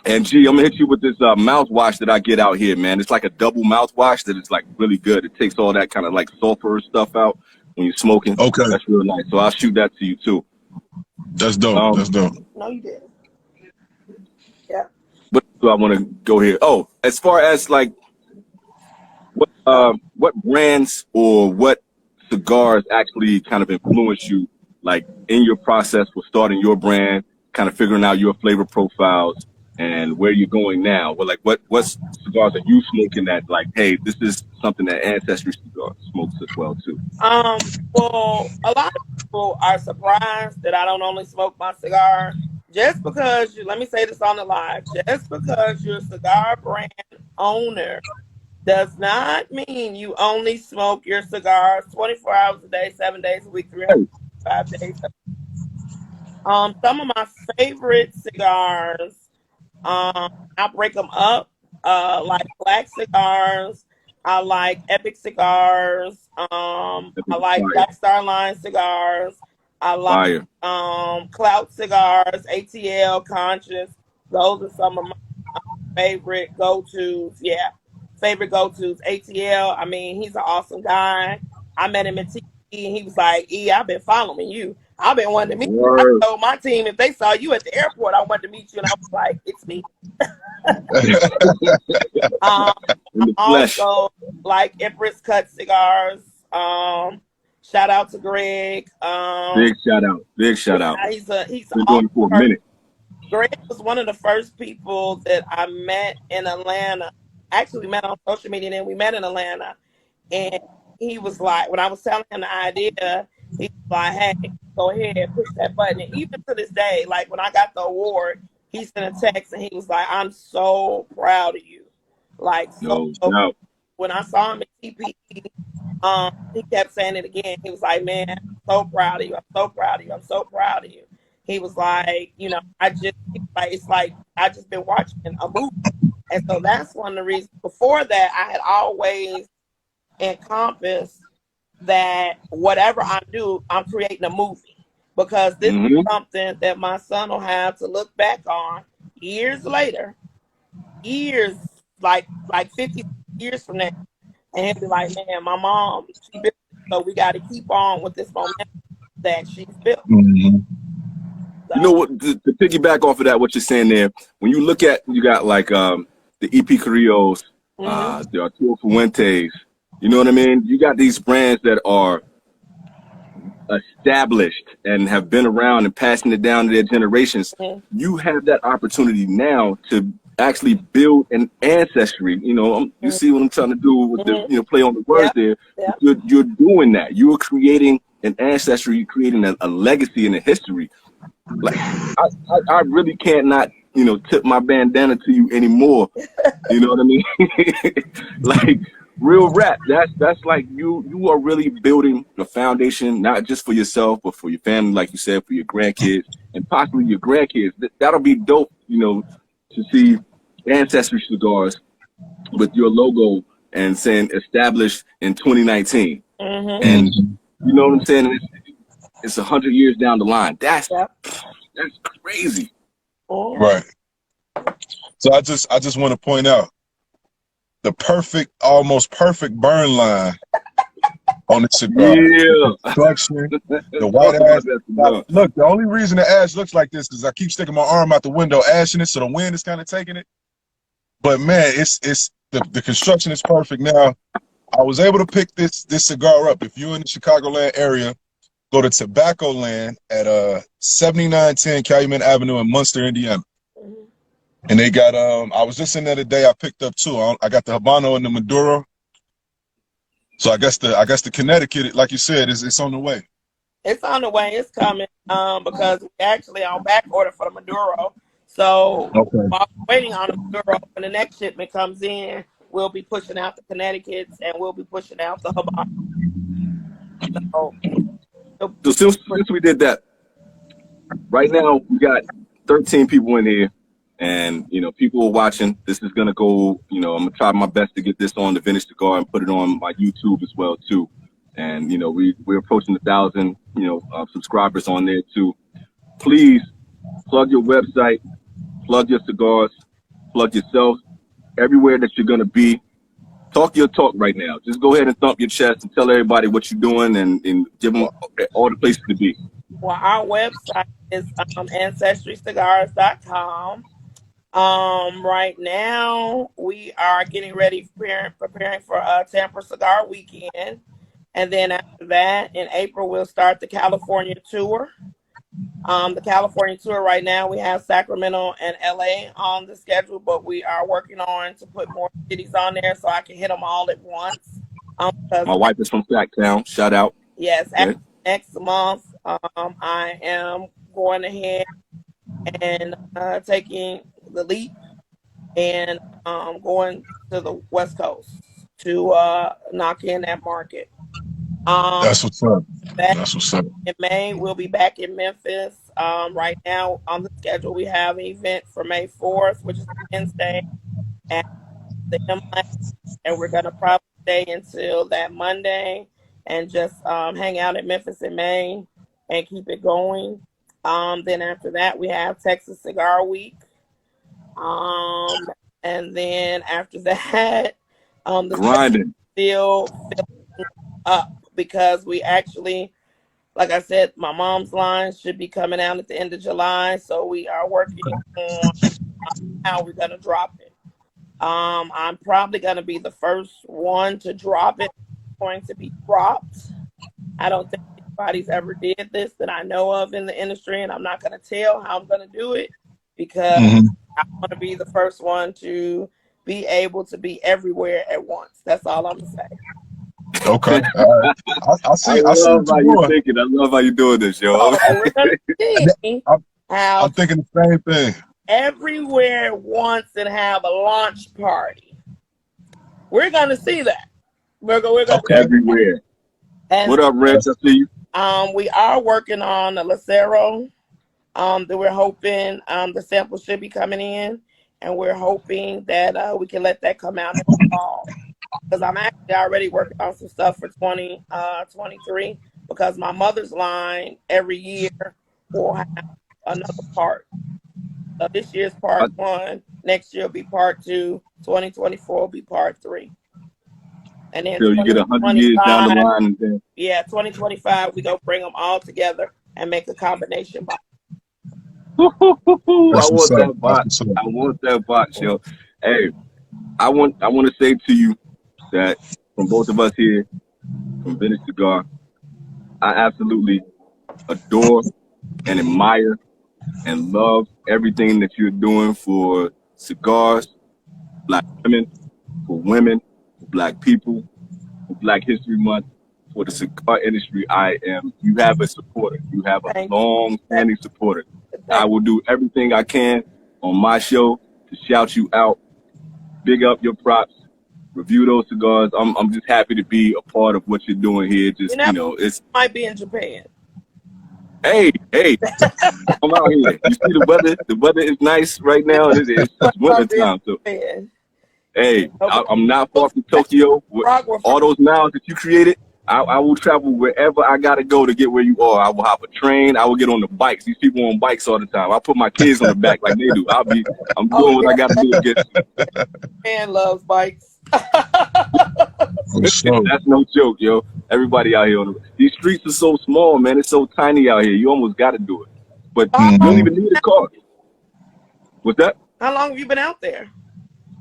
And G, I'm gonna hit you with this mouthwash that I get out here, man. It's like a double mouthwash that is like really good. It takes all that kind of like sulfur stuff out when you're smoking. Okay. That's real nice. So I'll shoot that to you too. That's dope. Um, That's dope. no, you didn't. Yeah. but so I want to go here. Oh, as far as like what brands or what cigars actually kind of influence you, like in your process for starting your brand, kind of figuring out your flavor profiles and where you're going now? Well, like what cigars are you smoking that like, hey, this is something that Ancestry cigar smokes as well too. Well, a lot of people are surprised that I don't only smoke my cigar. Just because you, let me say this on the live, just because you're a cigar brand owner does not mean you only smoke your cigars 24 hours a day, 7 days a week, Hey, 305 days. Some of my favorite cigars, I break them up. Like black cigars. I like Epic cigars. I like fire, Black Star Line cigars. I like fire. Clout cigars, ATL, Conscious. Those are some of my favorite go tos. Yeah, favorite go tos. ATL. I mean, he's an awesome guy. I met him at TV, and he was like, "E, I've been following you. I've been wanting to meet you. I Word told my team if they saw you at the airport, I wanted to meet you." And I was like, "It's me." Um, in the flesh. also like Empress cut cigars. Shout out to Greg. Big shout out. Big shout out. He's an Been awesome doing it for a person. minute. Greg was one of the first people that I met in Atlanta. Actually, we met on social media, and then we met in Atlanta. And he was like, when I was telling him the idea, he was like, "Hey, go ahead, push that button." And even to this day, like when I got the award, he sent a text and he was like, "I'm so proud of you." Like No so doubt. when I saw him at TPE, he kept saying it again. He was like, "Man, I'm so proud of you. I'm so proud of you. I'm so proud of you." He was like, I just like it's like I just been watching a movie, and so that's one of the reasons. Before that, I had always encompassed that whatever I do, I'm creating a movie because this is Mm-hmm. something that my son will have to look back on years later, years like 50 years from now, and he'll be like, "Man, my mom, she built it, so we got to keep on with this momentum that she's built." Mm-hmm. You know So, what? To piggyback off of that, what you're saying there, when you look at, you got like the EP Carrillos, mhm, the Arturo Fuentes. You know what I mean? You got these brands that are established and have been around and passing it down to their generations. mhm, You have that opportunity now to actually build an ancestry. You know, you mhm, see what I'm trying to do with the, mhm. you know, play on the words Yep, there. yep. You're doing that. You are creating an ancestry. You're creating a legacy and a history. Like I really can't not, you know, tip my bandana to you anymore. You know what I mean? Like real rap. That's like you are really building a foundation, not just for yourself, but for your family, like you said, for your grandkids and possibly your grandkids. That'll be dope, you know, to see Ancestry Cigars with your logo and saying established in 2019. Mhm. And Mm-hmm. you know what I'm saying? It's 100 years down the line. That's Yep. crazy. Mhm. Right. So I just want to point out the perfect, almost perfect burn line on the cigar. The Yeah. construction, the white Talk about ash. that Now, cigar. look, the only reason the ash looks like this is I keep sticking my arm out the window, ashing it, so the wind is kind of taking it. But man, it's the construction is perfect. Now, I was able to pick this cigar up. If you're in the Chicagoland area, go to Tobacco Land at 7910 Calumet Avenue in Munster, Indiana. Mhm. And they got I was just in there today. I picked up two. I got the Habano and the Maduro. So I guess the Connecticut, like you said, is it's on the way. It's on the way. It's coming. Because we actually on back order for the Maduro. So Okay. while we're waiting on the Maduro, when the next shipment comes in, we'll be pushing out the Connecticut's and we'll be pushing out the Habano. So So since we did that, right now we got 13 people in here, and you know people are watching. This is gonna go. You know, I'm gonna try my best to get this on the Vintage Cigar and put it on my YouTube as well too. And you know we're approaching 1,000 subscribers on there too. Please plug your website, plug your cigars, plug yourself everywhere that you're gonna be. Talk your talk right now. Just go ahead and thump your chest and tell everybody what you're doing, and give them all the places to be. well, our website is ancestryscigars.com. Right now we are getting ready, preparing for Tampa Cigar Weekend, and then after that, in April, we'll start the California tour. The California tour right now, we have Sacramento and LA on the schedule, but we are working on to put more cities on there so I can hit them all at once. Because My wife is from Sacktown. Shout out. yes, Okay. next month, I am going ahead and taking the leap and going to the West Coast to knock in that market. Um, That's what's up. back That's what's up. in May, we'll be back in Memphis. Right now on the schedule, we have an event for May 4th, which is Wednesday at the M-Line, and we're gonna probably stay until that Monday and just hang out in Memphis in May and keep it going. Then after that, we have Texas Cigar Week. Um, and then after that, the schedule Grinding. still filling up because we actually, like I said, my mom's line should be coming out at the end of July. So we are working on how we're gonna drop it. I'm probably gonna be the first one to drop it. It's going to be dropped. I don't think anybody's ever did this that I know of in the industry, and I'm not gonna tell how I'm gonna do it because Mm-hmm. I want to be the first one to be able to be everywhere at once. That's all I'm gonna say. Okay. All right. I see Love what how you're you doing. thinking. I love how you doing this, yo. Oh, And we're gonna see I'm, how I'm thinking the same thing. everywhere at once and have a launch party. We're gonna see that. We're gonna Okay. Everywhere. and What up, Reg? I see you. we are working on the Lucero. That we're hoping the sample should be coming in, and we're hoping that we can let that come out in the fall. Because I'm actually already working on some stuff for 2023, because my mother's line every year will have another part. So this year's part 1, next year will be part 2, 2024 will be part 3. And then So you get 100 years down the 2025, line, and then 2025, we go bring them all together and make a combination box. I That's what's want up. that box. That's what's up. I want that box, yo. Hey, I want to say to you that from both of us here, from Vintage Cigar, I absolutely adore and admire and love everything that you're doing for cigars, Black women, for Black people, for Black History Month, for the cigar industry. You have a supporter. You have a Thank you. long-standing supporter. I Thank will do everything I can on my show to shout you out, big up your props, review those cigars. I'm just happy to be a part of what you're doing here. Just, you. you know, it's, Might be in Japan. hey, I'm out here. You see the weather? The weather is nice right now. It's winter time. So, hey, I'm not far from Tokyo. All those miles that you created, I will travel wherever I gotta go to get where you are. I will hop a train. I will get on the bikes. These people on bikes all the time. I put my kids on the back like they do. I'm doing what I gotta do to get. Man loves bikes. That's no joke, yo. Everybody out here these streets are so small, man. It's so tiny out here. You almost gotta do it. But you don't even need a car. What's that? How long have you been out there?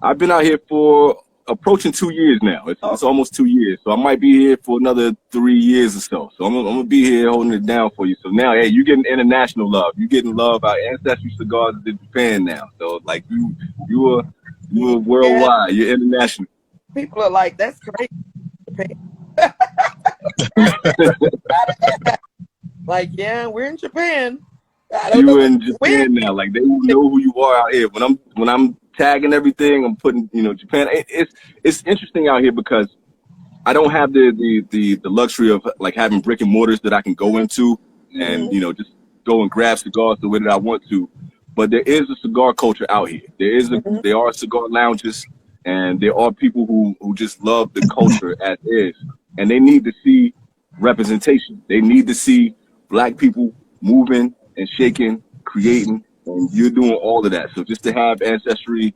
I've been out here for approaching 2 years now. It's almost 2 years. So I might be here for another 3 years or so. So I'm gonna be here holding it down for you. So now, hey, you're getting international love. You're getting love. Our Ancestry Cigars is in Japan now. So like you are worldwide. You're international. People are like, that's crazy. Like, yeah, we're in Japan. You in Japan now. Like, they know who you are out here. When I'm tagging everything, I'm putting, Japan. It's interesting out here because I don't have the luxury of like having brick and mortars that I can go into and just go and grab cigars the way that I want to. But there is a cigar culture out here. There are cigar lounges, and there are people who just love the culture as is, and they need to see representation. They need to see Black people moving and shaking, creating, and you're doing all of that. So just to have Ancestry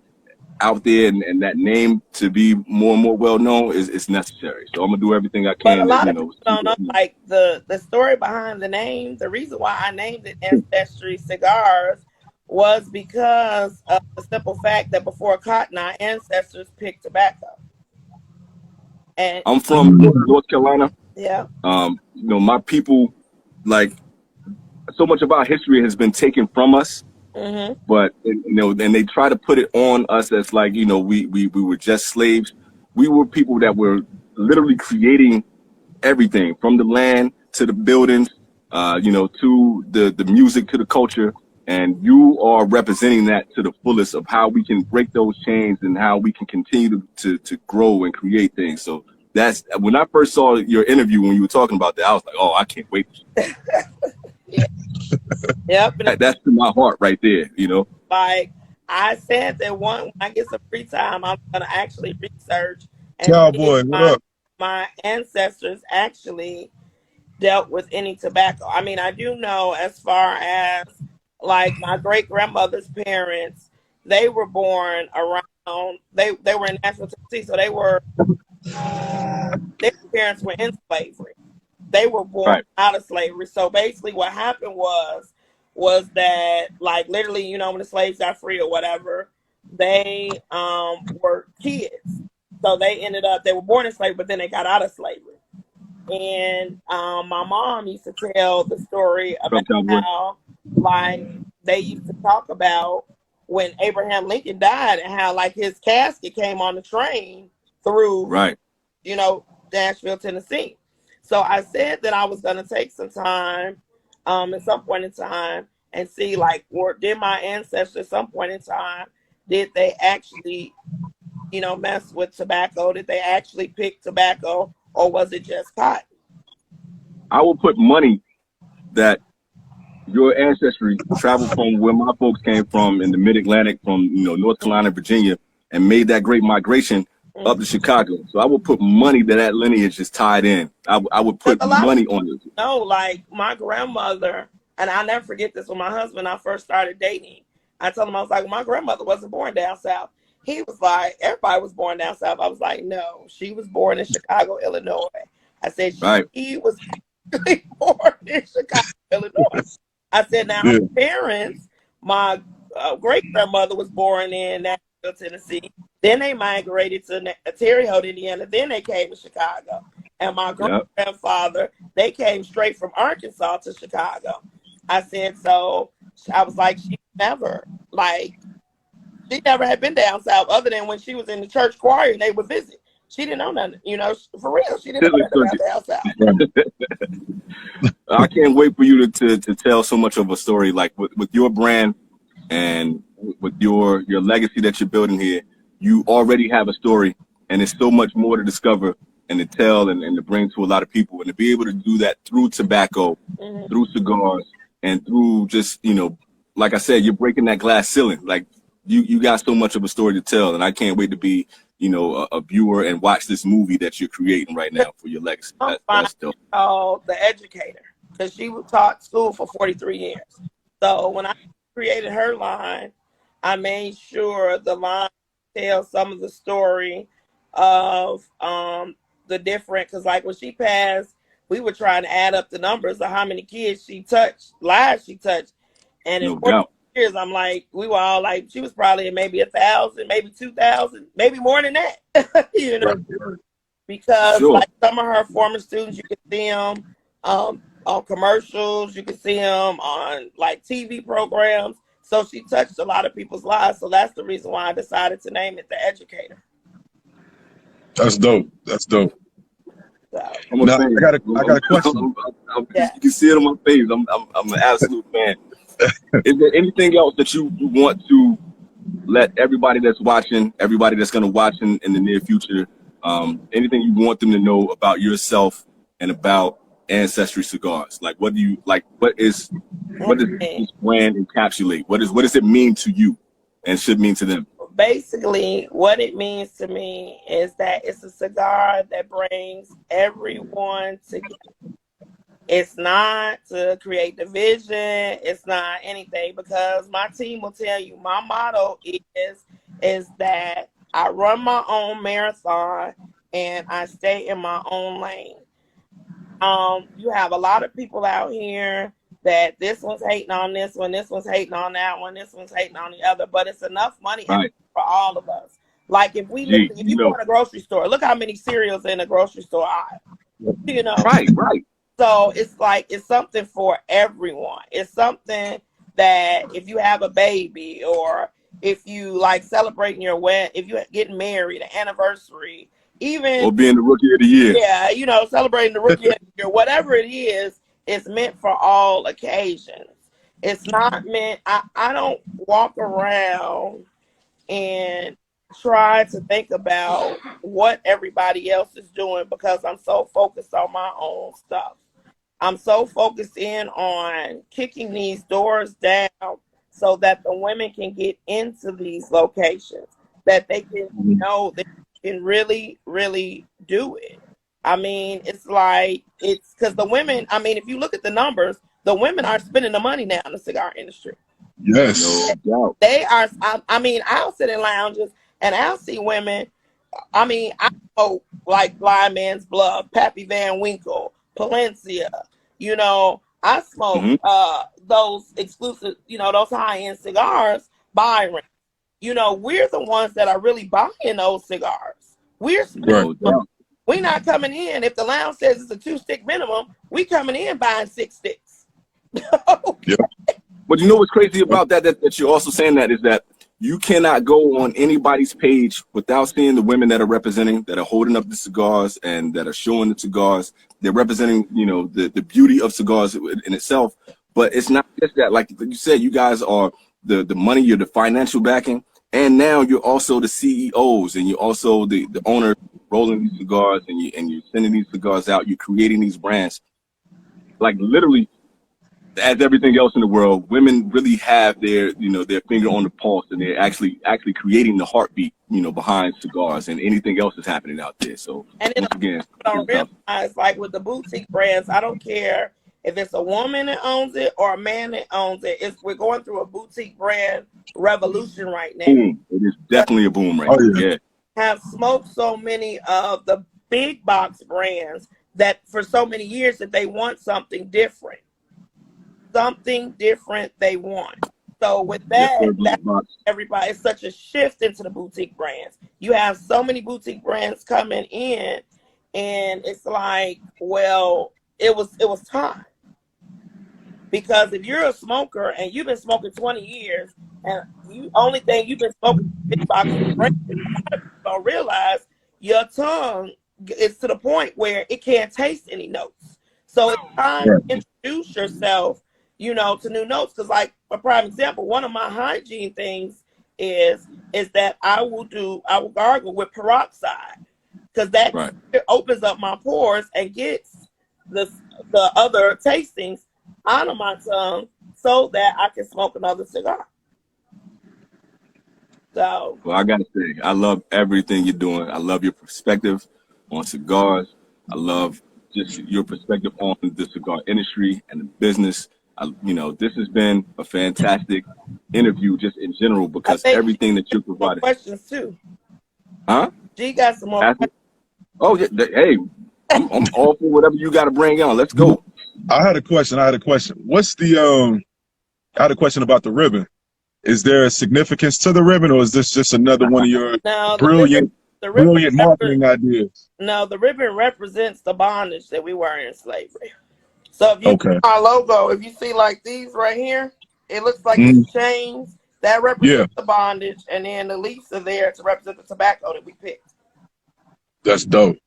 out there and that name to be more and more well known is necessary. So I'm gonna do everything I can. But a lot of people don't know, like the story behind the name. The reason why I named it Ancestry Cigars was because of the simple fact that before cotton, our ancestors picked tobacco. And I'm from North Carolina. Yeah. My people, like, so much of our history has been taken from us. But and they try to put it on us as like, we were just slaves. We were people that were literally creating everything from the land to the buildings, to the music, to the culture. And you are representing that to the fullest of how we can break those chains and how we can continue to grow and create things. So that's when I first saw your interview when you were talking about that, I was like, oh, I can't wait. Yep. That's to my heart right there, Like I said that when I get some free time, I'm gonna actually research and Cowboy, what up? My ancestors actually dealt with any tobacco. I mean, I do know as far as like my great grandmother's parents, they were born around they were in Nashville, Tennessee, so their parents were in slavery. They were born out of slavery. So basically what happened was that like literally, when the slaves got free or whatever, they were kids. So they were born in slavery, but then they got out of slavery. And my mom used to tell the story about how like they used to talk about when Abraham Lincoln died and how like his casket came on the train through Nashville, Tennessee. So I said that I was going to take some time at some point in time and see like, did my ancestors at some point in time, did they actually, mess with tobacco? Did they actually pick tobacco, or was it just cotton? I will put money that your ancestry traveled from where my folks came from in the mid-Atlantic, from North Carolina, Virginia, and made that great migration up to Chicago. So I would put money that lineage is tied in. I would put A lot money of on it. no, like my grandmother, and I'll never forget this. When my husband and I first started dating, I told him, I was like, my grandmother wasn't born down south. He was like, everybody was born down south. I was like, no, she was born in Chicago, Illinois. I said Right. she was actually born in Chicago, Illinois. I said, now her parents, my great grandmother was born in Nashville, Tennessee. Then they migrated to Terre Haute, Indiana. Then they came to Chicago. And my grandfather, they came straight from Arkansas to Chicago. I said, so I was like, she never had been down south other than when she was in the church choir and they would visit. She didn't know nothing, for real. She didn't know nothing about down south. I can't wait for you to tell so much of a story, like with your brand and with your legacy that you're building here. You already have a story, and there's so much more to discover and to tell and to bring to a lot of people, and to be able to do that through tobacco, through cigars, and through just, like I said, you're breaking that glass ceiling. Like you got so much of a story to tell, and I can't wait to be, a viewer and watch this movie that you're creating right now for your legacy. That's dope. Oh, The Educator, because she taught school for 43 years. So when I created her line, I made sure the line tells some of the story of the different, because like when she passed, we were trying to add up the numbers of how many kids she touched, lives she touched, and in 40 years, I'm like, we were all like, she was probably in maybe 1,000, maybe 2,000, maybe more than that, because like some of her former students, you can see them on commercials, you can see them on like TV programs. So she touched a lot of people's lives. So that's the reason why I decided to name it The Educator. That's dope. That's dope. So, now, I got a question. You can see it on my face. I'm an absolute fan. Is there anything else that you want to let everybody that's watching, everybody that's going to watch in the near future, anything you want them to know about yourself and about Ancestry Cigars? Like, what does this brand encapsulate? What does it mean to you and should mean to them? Basically, what it means to me is that it's a cigar that brings everyone together. It's not to create division. It's not anything, because my team will tell you my motto is that I run my own marathon and I stay in my own lane. You have a lot of people out here that this one's hating on this one, this one's hating on that one, this one's hating on the other, but it's enough money for all of us. Like if you go in a grocery store, look how many cereals in a grocery store aisle. Right. So it's like, it's something for everyone. It's something that if you have a baby, or if you like celebrating your wedding, if you're getting married, an anniversary, even, or being the rookie of the year. Yeah, celebrating the rookie of the year, whatever it is, it's meant for all occasions. It's not meant, I don't walk around and try to think about what everybody else is doing, because I'm so focused on my own stuff. I'm so focused in on kicking these doors down so that the women can get into these locations, that they can they can really, really do it. I mean, it's because the women, if you look at the numbers, the women are spending the money now in the cigar industry. Yes. No. They are, I'll sit in lounges and I'll see women. I smoke like Blind Man's Bluff, Pappy Van Winkle, Palencia. I smoke those exclusive, those high-end cigars, Byron. We're the ones that are really buying those cigars. We're not coming in. If the lounge says it's a 2-stick minimum, we coming in buying 6 sticks. But you know what's crazy about that you're also saying that is that you cannot go on anybody's page without seeing the women that are representing, that are holding up the cigars and that are showing the cigars. They're representing, the beauty of cigars in itself. But it's not just that. Like you said, you guys are the money, you're the financial backing, and now you're also the CEOs, and you're also the owner rolling these cigars, and you're sending these cigars out. You're creating these brands. Like literally, as everything else in the world, women really have their, their finger on the pulse, and they're actually creating the heartbeat, behind cigars and anything else that's happening out there. So And then once again, don't realize, like with the boutique brands, I don't care if it's a woman that owns it or a man that owns it. We're going through a boutique brand revolution right now. boom! It is definitely a boom right now. Yeah. Have smoked so many of the big box brands that for so many years that they want something different. Something different they want. So with that, everybody, it's such a shift into the boutique brands. You have so many boutique brands coming in, and it's like, well, it was time. Because if you're a smoker and you've been smoking 20 years, and the only thing you've been smoking big box brands, a lot of people don't realize your tongue is to the point where it can't taste any notes. So it's time to introduce yourself, to new notes. Because, like, a prime example, one of my hygiene things is that I will gargle with peroxide, because that opens up my pores and gets the other tastings out of my tongue so that I can smoke another cigar. So, well, I gotta say, I love everything you're doing. I love your perspective on cigars. I love just your perspective on the cigar industry and the business. This has been a fantastic interview just in general, because everything that you're providing. Questions too. Huh? G got some more questions. Oh, yeah, hey, I'm all for whatever you got to bring on. Let's go. I had a question. What's the I had a question about the ribbon. Is there a significance to the ribbon, or is this just another one of your brilliant marketing ideas? No, the ribbon represents the bondage that we were in slavery. So if you see our logo, if you see like these right here, it looks like these chains. That represents the bondage, and then the leaves are there to represent the tobacco that we picked. That's dope.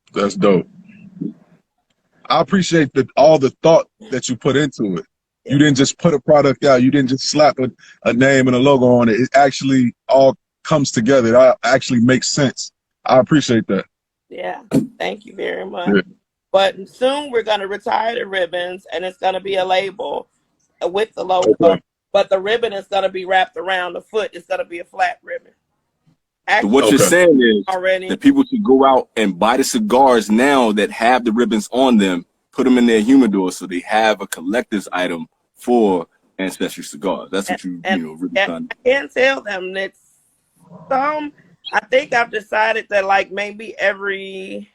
I appreciate all the thought that you put into it. Yeah. You didn't just put a product out. You didn't just slap a name and a logo on it. It actually all comes together. It actually makes sense. I appreciate that. Yeah, thank you very much. Yeah. But soon we're going to retire the ribbons, and it's going to be a label with the logo. Okay. But the ribbon is going to be wrapped around the foot. It's going to be a flat ribbon. Actually, what you're saying is that people should go out and buy the cigars now that have the ribbons on them, put them in their humidor, so they have a collector's item for Ancestry cigars. That's what you really trying to do. I can't tell them that I think I've decided that like maybe every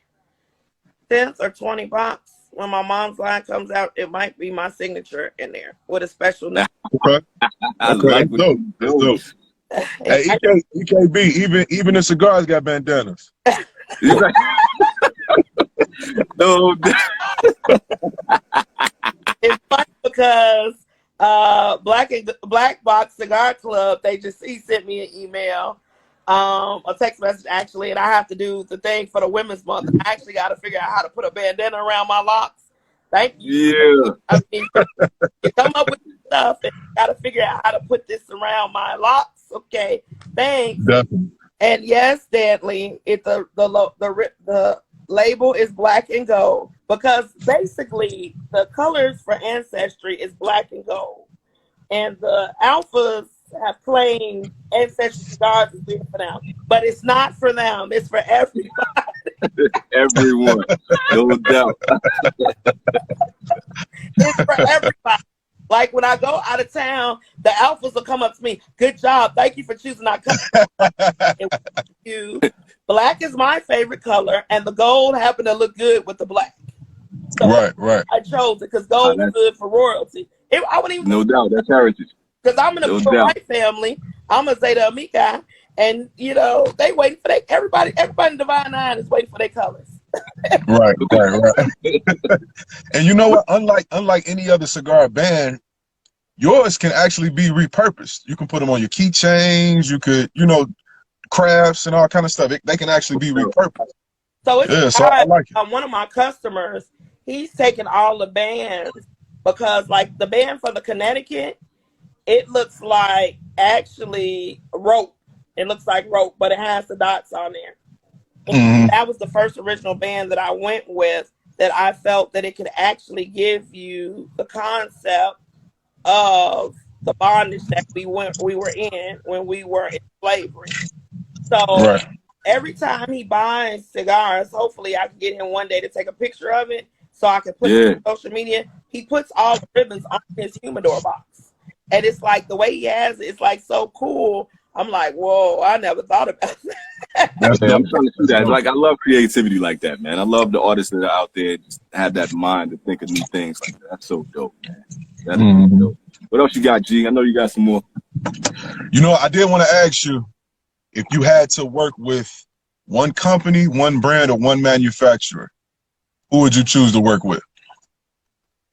10 or 20 bucks, when my mom's line comes out, it might be my signature in there with a special name. Okay. That's dope. Hey, EKB, even the cigars got bandanas. No. It's funny because Black Box Cigar Club, he sent me an email, a text message actually, and I have to do the thing for the Women's Month. I actually got to figure out how to put a bandana around my locks. Thank you. Yeah. I mean, you come up with stuff and got to figure out how to put this around my locks. Okay, thanks. Definitely. And yes, Dantley, the label is black and gold, because basically the colors for Ancestry is black and gold, and the alphas have claimed Ancestry cigars is being for them, but it's not for them. It's for everybody. Everyone, no doubt. It's for everybody. Like when I go out of town, the alphas will come up to me. Good job. Thank you for choosing our color. Black is my favorite color, and the gold happened to look good with the black. So right. I chose it because gold is good for royalty. I wouldn't even. No doubt, that's heritage. Because I'm in a white family. I'm a Zeta Amica, and they waiting for everybody in Divine Nine is waiting for their colors. Right. And you know what? Unlike any other cigar band, yours can actually be repurposed. You can put them on your keychains. You could, crafts and all kind of stuff. They can actually be repurposed. So I like it. One of my customers, he's taken all the bands, because like the band for the Connecticut, it looks like actually rope. It looks like rope, but it has the dots on there. Mm-hmm. That was the first original band that I went with, that I felt that it could actually give you the concept of the bondage that we were in when we were in slavery. So Right. every time he buys cigars, hopefully I can get him one day to take a picture of it so I can put it Yeah. on social media. He puts all the ribbons on his humidor box. And it's like the way he has it, it's like so cool. I'm like, whoa, I never thought about that. That's Yeah, dope. I'm trying to do That's that. dope. Like, I love creativity like that, man. I love the artists that are out there just have that mind to think of new things like that. That's so dope, man. That is really dope. What else you got, G? I know you got some more. You know, I did want to ask you if you had to work with one company, one brand, or one manufacturer, who would you choose to work with?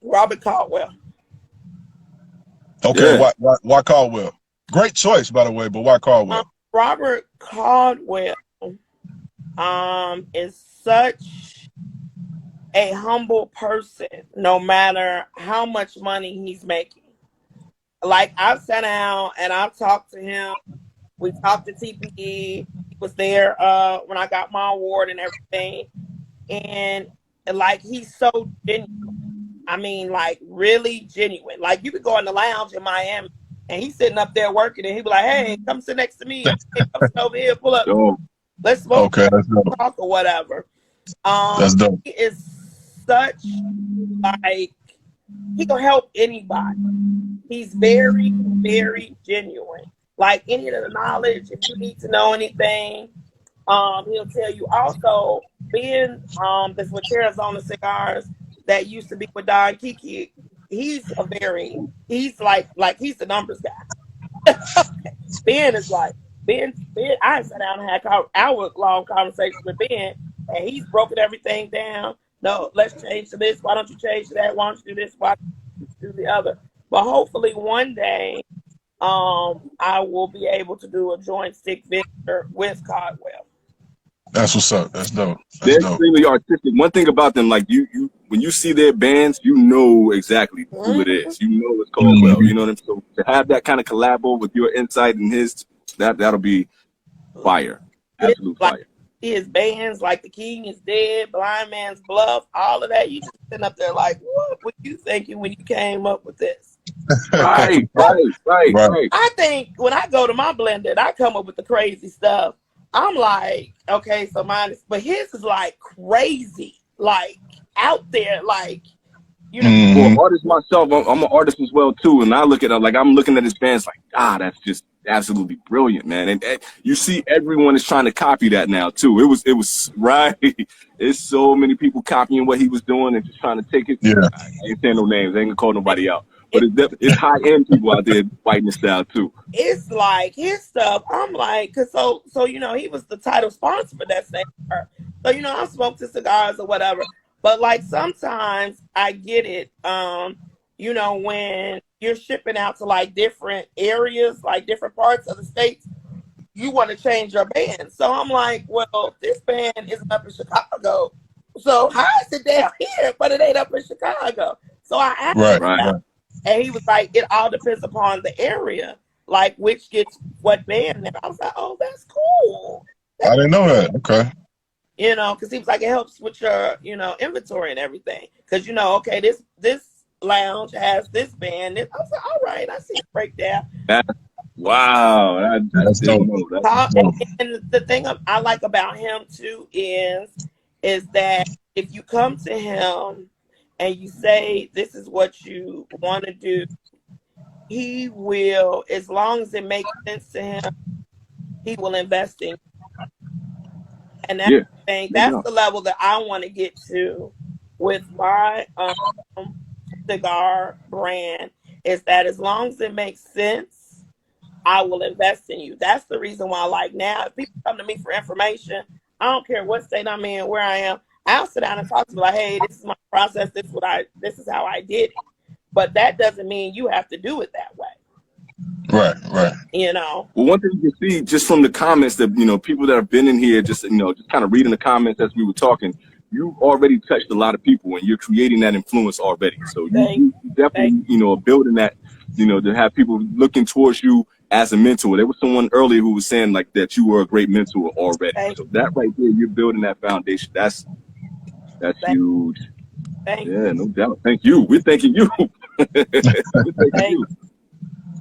Robert Caldwell. Okay, Yeah. why Caldwell? Great choice, by the way, but why Caldwell? Robert Caldwell is such a humble person, no matter how much money he's making. Like, I've sat down and I've talked to him. We talked to TPE. He was there when I got my award and everything. And like, he's so genuine. I mean, like, really genuine. Like, you could go in the lounge in Miami and he's sitting up there working and he'd be like, hey, come sit next to me. Hey, come sit over here, pull up. Dope. Let's smoke, Okay, that's dope. talk or whatever. That's dope. He is such, like, he'll help anybody. He's very, very genuine. Like, any of the knowledge, if you need to know anything, he'll tell you. Also, being that's with Arizona Cigars that used to be with Don Kiki, he's he's like he's the numbers guy. Ben is like, Ben, I sat down and had an hour-long conversation with Ben, and he's broken everything down. No, let's change to this. Why don't you change to that? Why don't you do this? Why don't you do the other? But hopefully one day, I will be able to do a joint stick Victor with Caldwell. That's what's up. That's dope. They're That's dope. extremely artistic. One thing about them, like you when you see their bands, you know exactly who it is. You know it's Caldwell. You know what I'm saying? So to have that kind of collabo with your insight and his, that'll be fire. Absolute fire. His bands like The King is Dead, Blind Man's Bluff, all of that. You just sitting up there like, what were you thinking when you came up with this? Right. I think when I go to my blender, I come up with the crazy stuff. I'm like, okay, so mine is, but his is like crazy, like out there, like, you know. For an artist myself, I'm an artist as well too, and I look at it like I'm looking at his bands like, that's just absolutely brilliant, man. And you see, everyone is trying to copy that now too. It was right. It's so many people copying what he was doing and just trying to take it. Yeah. I ain't saying no names. I ain't gonna call nobody out. But it's high end people out there fighting the style too. It's like his stuff. I'm like, cause so you know, he was the title sponsor for that same car. So you know, I smoke to cigars or whatever. But like sometimes I get it. You know, when you're shipping out to like different areas, like different parts of the states, you want to change your band. So I'm like, well, this band isn't up in Chicago. So how is it down here, but it ain't up in Chicago? So I asked him. Right. And he was like, it all depends upon the area, like which gets what band. And I was like, oh, that's cool. I didn't know that. Okay. You know, because he was like, it helps with your, you know, inventory and everything. Because, you know, okay, this lounge has this band. I was like, all right, I see the breakdown. Wow. That's dope. And the thing I like about him, too, is that if you come to him and you say, this is what you want to do, he will, as long as it makes sense to him, he will invest in you. And that's the level that I want to get to with my cigar brand, is that as long as it makes sense, I will invest in you. That's the reason why, like, now, if people come to me for information, I don't care what state I'm in, where I am, I'll sit down and talk to them like, hey, this is my process, this is how I did it. But that doesn't mean you have to do it that way. Right. You know. Well, one thing you can see just from the comments that, you know, people that have been in here, just, you know, just kind of reading the comments as we were talking, you already touched a lot of people and you're creating that influence already. So you definitely, you know, are building that, you know, to have people looking towards you as a mentor. There was someone earlier who was saying like that you were a great mentor already. So that right there, you're building that foundation. That's huge. Thank you. No doubt. Thank you. We're thanking you.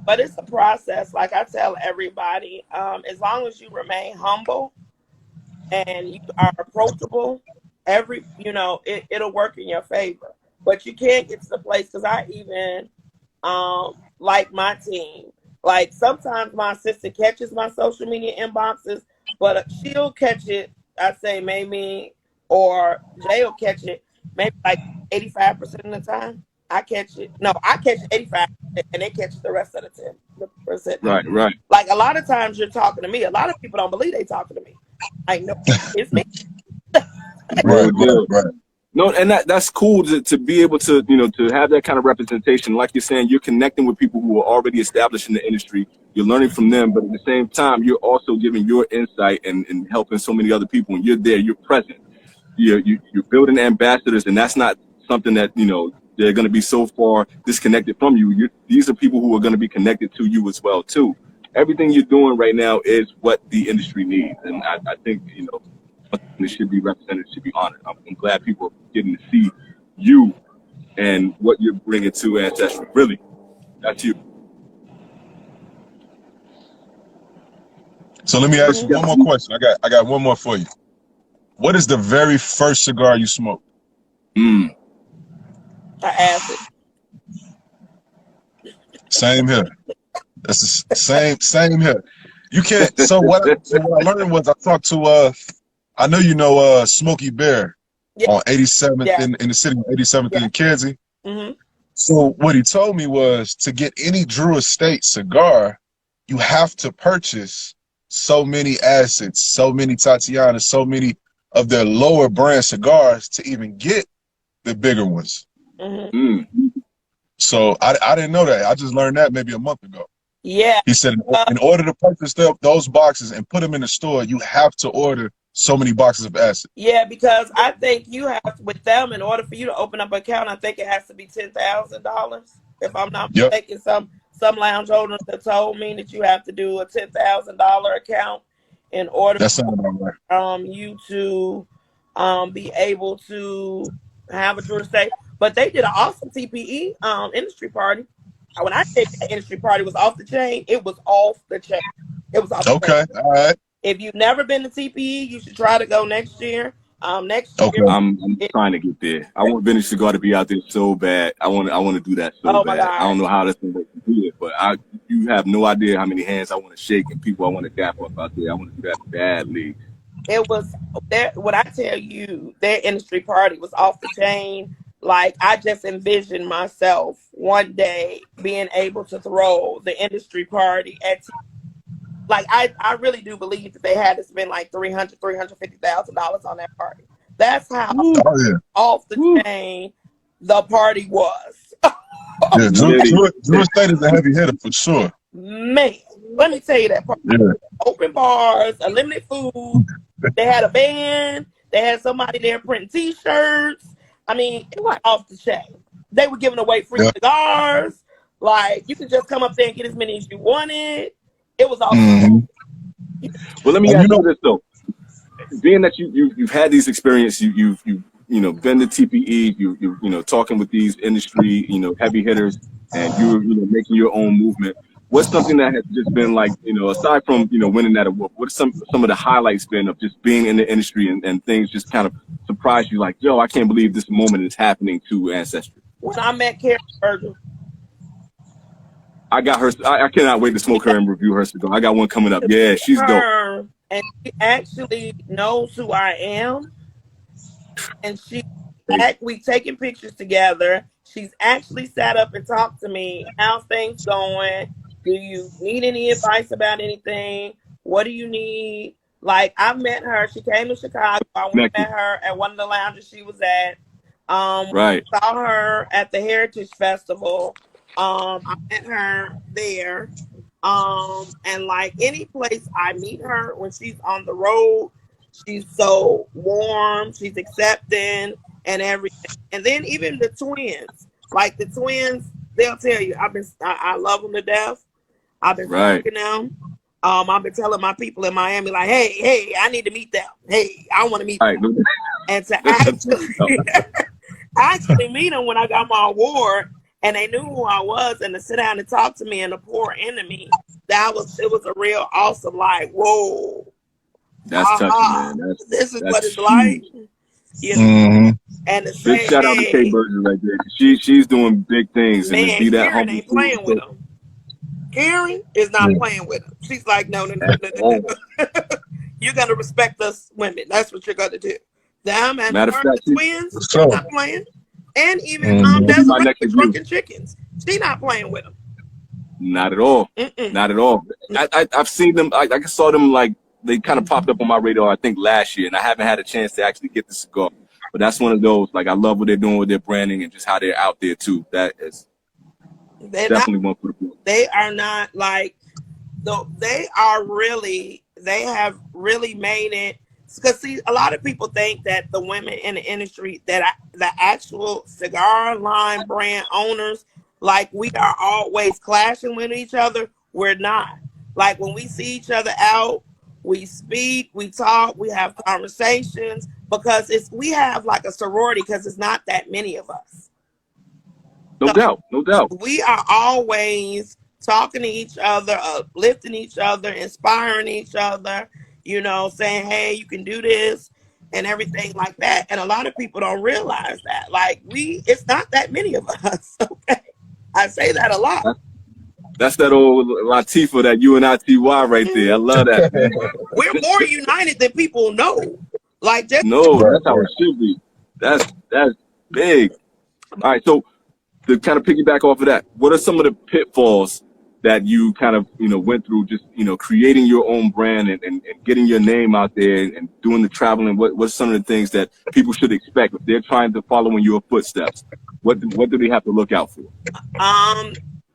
But it's a process. Like I tell everybody, as long as you remain humble and you are approachable, it'll work in your favor. But you can't get to the place, because I even like my team. Like sometimes my assistant catches my social media inboxes, but she'll catch it, I say maybe, or Jay will catch it maybe like 85% of the time. I catch it. No, I catch 85% and they catch the rest of the 10%. Right. Like a lot of times you're talking to me. A lot of people don't believe they talking to me. Like, no, it's me. Right. No, and that's cool to be able to, to have that kind of representation. Like you're saying, you're connecting with people who are already established in the industry. You're learning from them, but at the same time, you're also giving your insight and helping so many other people. And you're there, you're present. You're building ambassadors, and that's not something that, they're going to be so far disconnected from you. These are people who are going to be connected to you as well, too. Everything you're doing right now is what the industry needs. And I think, it should be represented, should be honored. I'm glad people are getting to see you and what you're bringing to Ancestry. Really, that's you. So let me ask you one more question. I got one more for you. What is the very first cigar you smoked? I asked it. Same here. That's the same here. You can't. So what I learned was I talked to I know Smokey Bear on 87th in the city, 87th in Kenzie. So what he told me was to get any Drew Estate cigar, you have to purchase so many assets, so many Tatianas, so many of their lower brand cigars to even get the bigger ones. So I didn't know that. I just learned that maybe a month ago. Yeah. He said in order to purchase those boxes and put them in the store, you have to order so many boxes of acid. Yeah, because I think you have to, with them, in order for you to open up an account, I think it has to be $10,000. If I'm not mistaken, some lounge owners have told me that you have to do a $10,000 account in order for you to be able to have a Drew Estate. But they did an awesome TPE industry party. When I think the industry party was off the chain, it was off the chain. It was off the chain. All right. If you've never been to TPE, you should try to go next year. Next year, I'm trying to get there. I want Vintage Cigar to be out there so bad. I want to do that so bad. I don't know how this thing works to do it, but you have no idea how many hands I want to shake and people I want to dap up out there. I want to do that badly. It was what I tell you, their industry party was off the chain. Like, I just envisioned myself one day being able to throw the industry party at like, I really do believe that they had to spend like $350,000 on that party. That's how off the chain the party was. Drew Estate is a heavy hitter for sure. Man, let me tell you that part. Open bars, unlimited food. They had a band. They had somebody there printing T-shirts. I mean, it was off the chain. They were giving away free cigars. Like, you could just come up there and get as many as you wanted. It was all. Well, let me ask you this though. Being that you've had these experiences, you've been to TPE, you talking with these industry heavy hitters, and you're making your own movement. What's something that has just been like aside from winning that award? What's some of the highlights been of just being in the industry and things just kind of surprised you? Like, yo, I can't believe this moment is happening to Ancestry. When I met Karen Virgil. I got her. I cannot wait to smoke her and review her cigar. I got one coming up. Yeah, she's dope. And she actually knows who I am. And we taking pictures together. She's actually sat up and talked to me. How's things going? Do you need any advice about anything? What do you need? Like, I met her. She came to Chicago. I met her at one of the lounges she was at. Saw her at the Heritage Festival. I met her there. And like any place I meet her when she's on the road, she's so warm, she's accepting and everything. And then even the twins, they'll tell you, I love them to death. I've been smoking them. I've been telling my people in Miami, like, hey, I need to meet them. Hey, I want to meet them. And to actually meet them when I got my award, and they knew who I was, and to sit down and talk to me and to pour into me, it was a real awesome, like, whoa, That's touching, man. this is what That's it's like, huge. you know. Mm-hmm. And to Big say, shout out to Kay hey, Burger right there. She's doing big things, and to man, be that Karen humble ain't too. playing with him. Karen is not playing with him. She's like, no, no, no, At no, no, all. no. You're gonna respect us women. That's what you're gonna do. Them and Matter of her, fact, the twins, So, not playing. And even mm-hmm. she'll be my Desiree next with review. Drunken Chickens, she not playing with them. Not at all. Mm-mm. Not at all. I've seen them. I saw them like they kind of popped up on my radar. I think last year, and I haven't had a chance to actually get the cigar. But that's one of those. Like I love what they're doing with their branding and just how they're out there too. That is definitely one for the book. They are not like, though. They have really made it. Because see, a lot of people think that the women in the industry, the actual cigar line brand owners, like we are always clashing with each other. We're not. Like when we see each other out, we speak, we talk, we have conversations because we have like a sorority because it's not that many of us. No So doubt. No doubt. we are always talking to each other, uplifting each other, inspiring each other, saying, hey, you can do this and everything like that. And a lot of people don't realize that. Like it's not that many of us. Okay. I say that a lot. That's that old Latifah, that UNITY right there. I love that, man. We're more united than people know. Like just No, that's how it should be. That's big. All right, so to kind of piggyback off of that, what are some of the pitfalls that you kind of went through, just creating your own brand and getting your name out there and doing the traveling? What's some of the things that people should expect if they're trying to follow in your footsteps? What do they have to look out for?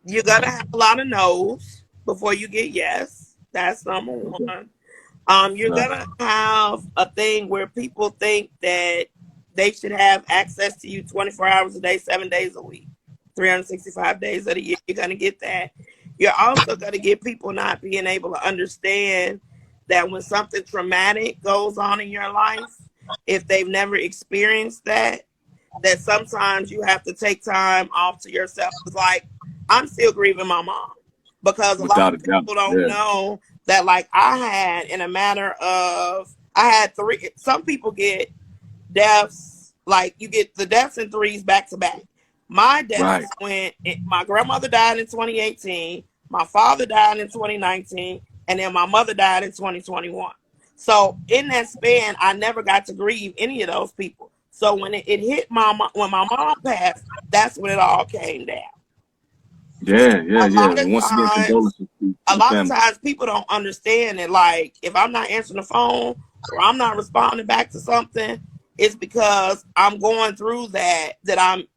You gotta have a lot of no's before you get yes. That's number one. You're gonna have a thing where people think that they should have access to you 24 hours a day, 7 days a week, 365 days of the year. You're gonna get that. You're also gonna get people not being able to understand that when something traumatic goes on in your life, if they've never experienced that sometimes you have to take time off to yourself. It's like, I'm still grieving my mom because a lot of people don't know that, like, I had in a matter of, I had three, some people get deaths, like you get the deaths in threes back to back. My deaths my grandmother died in 2018, my father died in 2019, and then my mother died in 2021. So in that span, I never got to grieve any of those people. So when it hit when my mom passed, that's when it all came down. Yeah. Once again, condolences to a lot of times people don't understand it. Like if I'm not answering the phone or I'm not responding back to something, it's because I'm going through that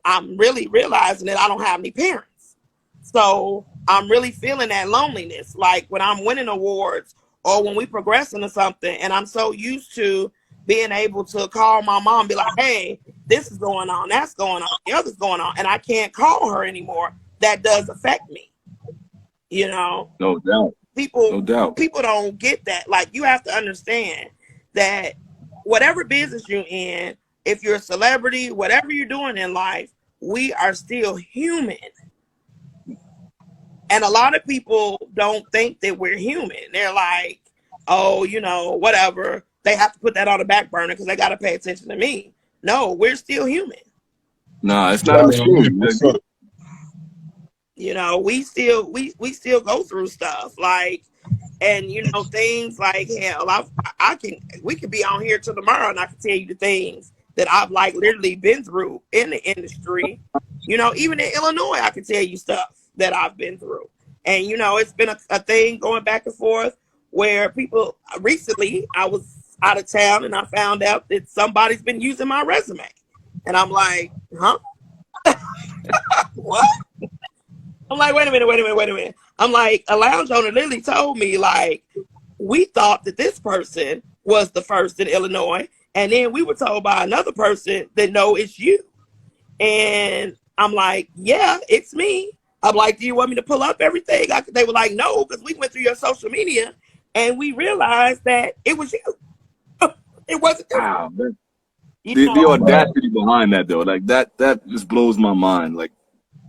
I'm really realizing that I don't have any parents. So I'm really feeling that loneliness. Like when I'm winning awards or when we progress into something, and I'm so used to being able to call my mom and be like, hey, this is going on, that's going on, the other's going on, and I can't call her anymore. That does affect me. No doubt. People don't get that. Like you have to understand that whatever business you're in, if you're a celebrity, whatever you're doing in life, we are still human. And a lot of people don't think that we're human. They're like, oh, whatever. They have to put that on the back burner because they got to pay attention to me. No, we're still human. Nah, it's not a machine. We still go through stuff like, and things like hell. We could be on here till tomorrow, and I can tell you the things that I've like literally been through in the industry. Even in Illinois, I can tell you stuff that I've been through, and it's been a thing going back and forth where people recently I was out of town and I found out that somebody's been using my resume. And I'm like, huh? What? I'm like, wait a minute. I'm like, a lounge owner literally told me, like, we thought that this person was the first in Illinois. And then we were told by another person that, no, it's you. And I'm like, yeah, it's me. I'm like, do you want me to pull up everything? They were like, no, because we went through your social media and we realized that it was you. It wasn't. Wow, the audacity behind that though, like that just blows my mind. Like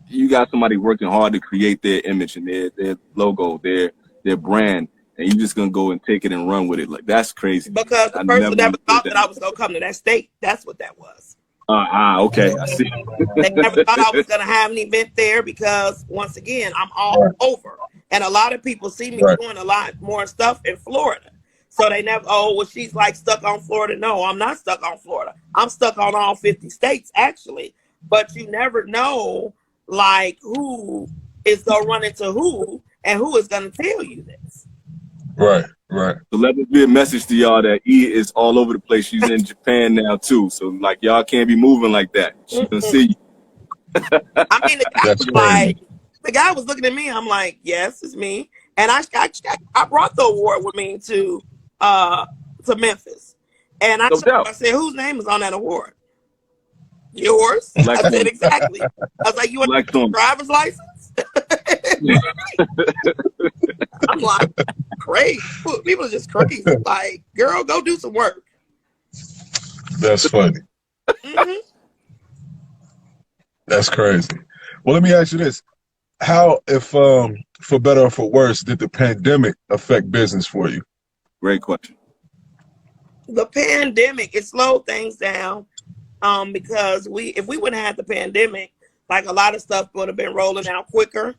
you got somebody working hard to create their image and their logo, their brand, and you just gonna go and take it and run with it. Like, that's crazy. Because the I person never never understood thought that. that I was gonna come to that state. That's what that was. Okay, I see. They never thought I was gonna have an event there because once again, I'm all Right. over. And a lot of people see me Right. doing a lot more stuff in Florida. So they never, oh, well, she's like stuck on Florida. No, I'm not stuck on Florida. I'm stuck on all 50 states, actually. But you never know, like, who is going to run into who and who is going to tell you this. Right. Right. So let this be a message to y'all that E is all over the place. She's in Japan now too. So like, y'all can't be moving like that. She gonna see you. I mean, the guy That's was crazy. like, the guy was looking at me. I'm like, yes, it's me. And I brought the award with me to Memphis. And No doubt. I said, whose name is on that award? Yours. Black I said, on. exactly. I was like, you want Black a on. driver's license? I'm like, crazy. People are just crazy. Like, girl, go do some work. That's funny. Hmm. That's crazy. Well, let me ask you this: how, if for better or for worse, did the pandemic affect business for you? Great question. The pandemic, it slowed things down. Because if we wouldn't have had the pandemic, like a lot of stuff would have been rolling out quicker.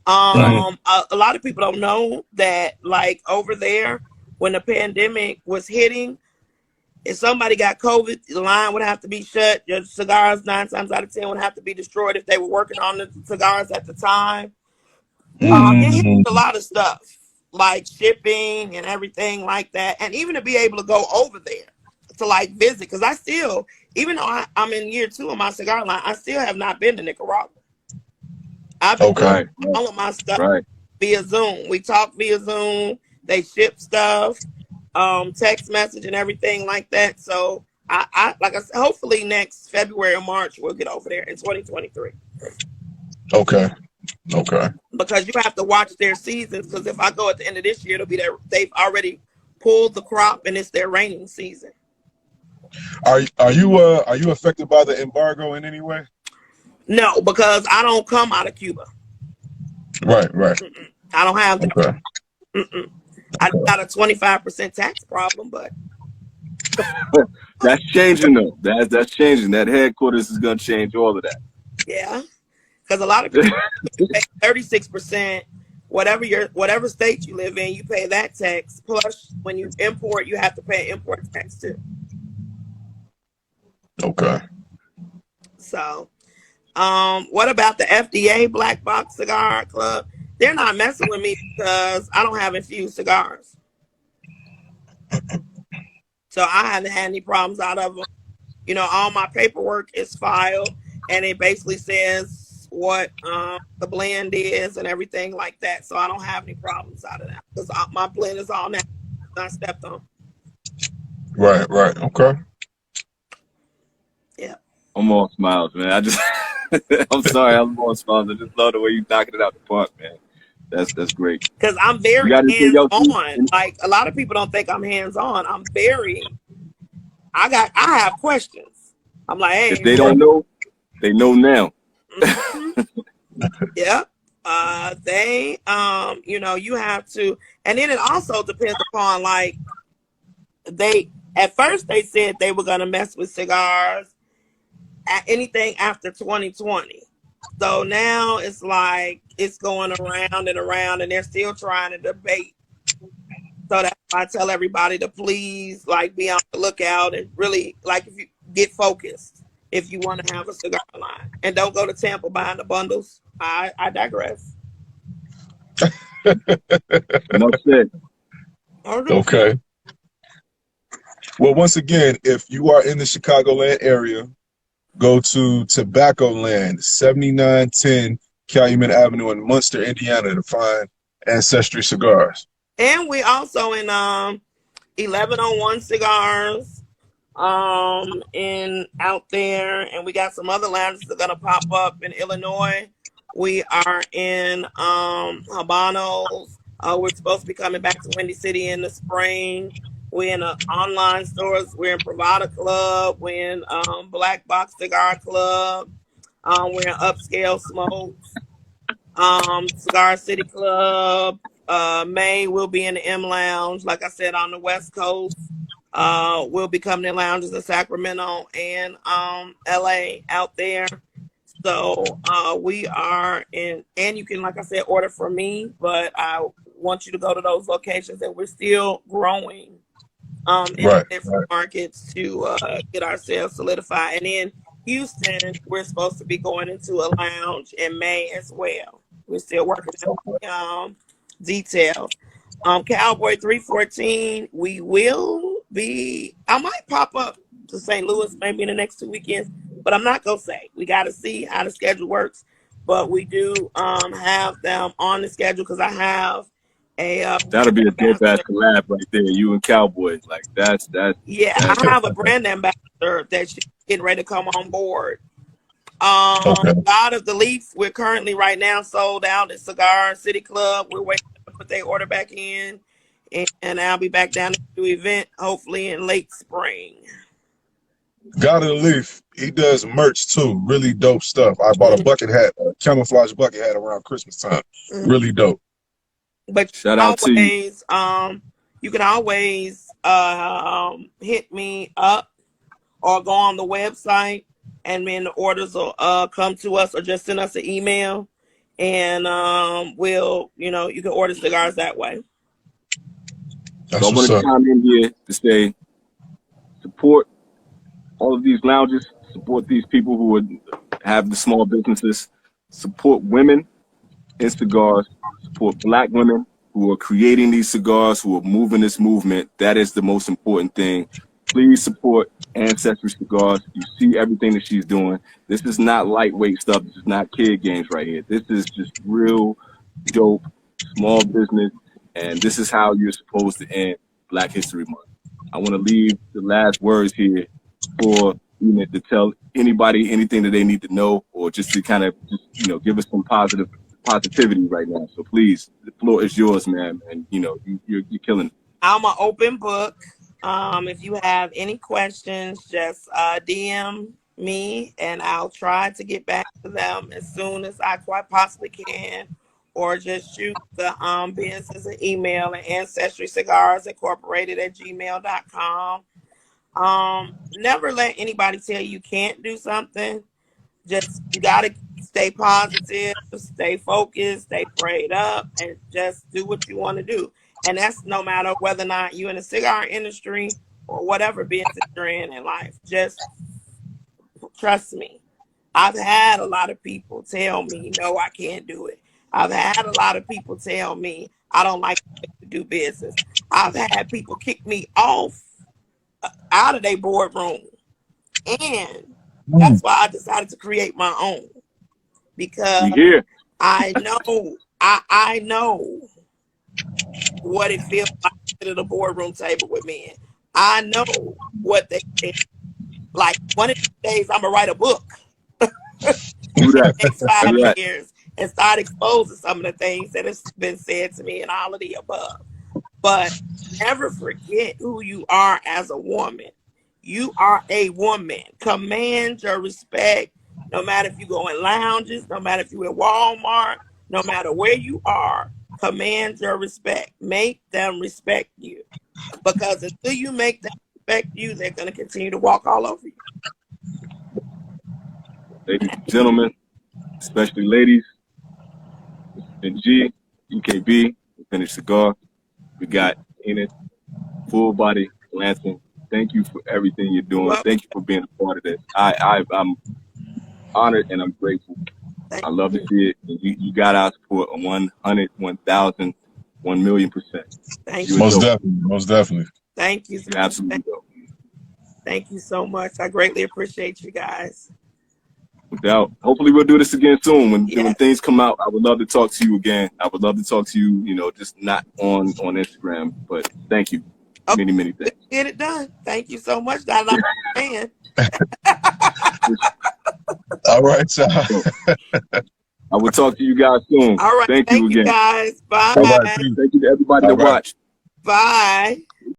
A lot of people don't know that, like over there, when the pandemic was hitting, if somebody got COVID, the line would have to be shut. Your cigars 9 times out of 10 would have to be destroyed if they were working on the cigars at the time. It hit a lot of stuff, like shipping and everything like that, and even to be able to go over there to like visit, because I still, even though I'm in year 2 of my cigar line, I still have not been to Nicaragua. I've been doing all of my stuff via Zoom. We talk via Zoom. They ship stuff, text message and everything like that. So I like I said, hopefully next February or March we'll get over there in 2023. Okay. Because you have to watch their seasons. Because if I go at the end of this year, it'll be that they've already pulled the crop and it's their raining season. Are you affected by the embargo in any way? No, because I don't come out of Cuba. Right. I don't have that. Okay. I got a 25% tax problem, but That's changing though. That's changing. That headquarters is gonna change all of that. yeah, because a lot of people pay 36%. Whatever state you live in, you pay that tax. Plus, when you import, you have to pay import tax too. Okay. So, what about the FDA Black Box Cigar Club? They're not messing with me because I don't have infused cigars. So I haven't had any problems out of them. You know, all my paperwork is filed and it basically says what the blend is and everything like that. So I don't have any problems out of that because my blend is all natural, not stepped on. Right. Okay. Yeah. I'm all smiles, man. I'm sorry, I'm all smiles. I just love the way you knocking it out the park, man. That's great. Because I'm very hands-on. Like, a lot of people don't think I'm hands-on. I have questions. I'm like, hey. If they don't know, they know now. Yeah. You know, you have to, and then it also depends upon, like, at first they said they were going to mess with cigars at anything after 2020. So now it's like it's going around and around, and they're still trying to debate. So that's why I tell everybody to please, like, be on the lookout and really, like, if you get focused, if you want to have a cigar line, and don't go to Tampa buying the bundles. I digress. No shit. Okay. Well, once again, if you are in the Chicagoland area, go to Tobacco Land, 7910 Calumet Avenue in Munster, Indiana, to find Ancestry Cigars. And we also in 1101 Cigars in out there, and we got some other lines that are gonna pop up in Illinois. We are in Habanos. We're supposed to be coming back to Windy City in the spring. We're in online stores. We're in Pravada Club. We're in Black Box Cigar Club. We're in Upscale Smokes. Cigar City Club. May will be in the M Lounge. Like I said, on the West Coast. We'll be coming in lounges in Sacramento and LA out there. So we are in, and you can, like I said, order from me, but I want you to go to those locations, and we're still growing in Right. different markets to get ourselves solidified. And in Houston, we're supposed to be going into a lounge in May as well. We're still working out the details. Cowboy 314, we will be, I might pop up to St. Louis maybe in the next 2 weekends, but I'm not gonna say. We got to see how the schedule works. But we do have them on the schedule because I have a That'll be a dope ass ambassador. collab right there. You and Cowboy. Like that's Yeah, that's I have a brand ambassador that's getting ready to come on board. Okay. God of the Leaf, we're currently right now sold out at Cigar City Club. We're waiting to put their order back in, and I'll be back down at the event hopefully in late spring. God of the Leaf, he does merch too. Really dope stuff. I bought a bucket hat, a camouflage bucket hat around Christmas time. Really dope. But shout out to you. you can always hit me up or go on the website, and then the orders will come to us, or just send us an email, and we'll, you can order cigars that way. That's So I want to chime in here to say, support all of these lounges, support these people who have the small businesses, support women in cigars, support Black women who are creating these cigars, who are moving this movement. That is the most important thing. Please support Ancestry Cigars. You see everything that she's doing. This is not lightweight stuff. This is not kid games right here. This is just real dope small business, and this is how you're supposed to end Black History Month. I want to leave the last words here for Enid to tell anybody anything that they need to know, or just to kind of give us some positivity right now. So please, the floor is yours, man, and you're killing it. I'm an open book. If you have any questions, just DM me, and I'll try to get back to them as soon as I quite possibly can, or just shoot the business an email at Ancestry Cigars Incorporated at gmail.com. Never let anybody tell you can't do something. Just, you gotta stay positive, stay focused, stay prayed up, and just do what you want to do. And that's no matter whether or not you're in the cigar industry or whatever business you're in life. Just trust me. I've had a lot of people tell me, no, I can't do it. I've had a lot of people tell me, I don't like to do business. I've had people kick me off out of their boardroom. And that's why I decided to create my own. Because I know what it feels like to sit at a boardroom table with men. I know what they think. Like, one of these days, I'm going to write a book. Do that. Next 5 years, and start exposing some of the things that has been said to me and all of the above. But never forget who you are as a woman. You are a woman. Command your respect, no matter if you go in lounges, no matter if you're in Walmart, no matter where you are. Command your respect. Make them respect you. Because until you make them respect you, they're going to continue to walk all over you. Ladies and gentlemen, especially ladies, G, UKB, Finished Cigar. We got Enid, Full Body, Blanton. Thank you for everything you're doing. Thank you for being a part of this. I'm honored and I'm grateful. I love to see it. You got our support 100, 1,000, 1,000,000%. Thank you. Most definitely. Thank you. You're absolutely dope. Thank you so much. I greatly appreciate you guys. Without, hopefully we'll do this again soon. When things come out, I would love to talk to you again. I would love to talk to you, just not on Instagram. But thank you. Okay. Many thanks. Get it done. Thank you so much. I'm a fan. All right, so I will talk to you guys soon. All right. Thank you again. Guys. Bye. All right, thank you to everybody that watched. Bye.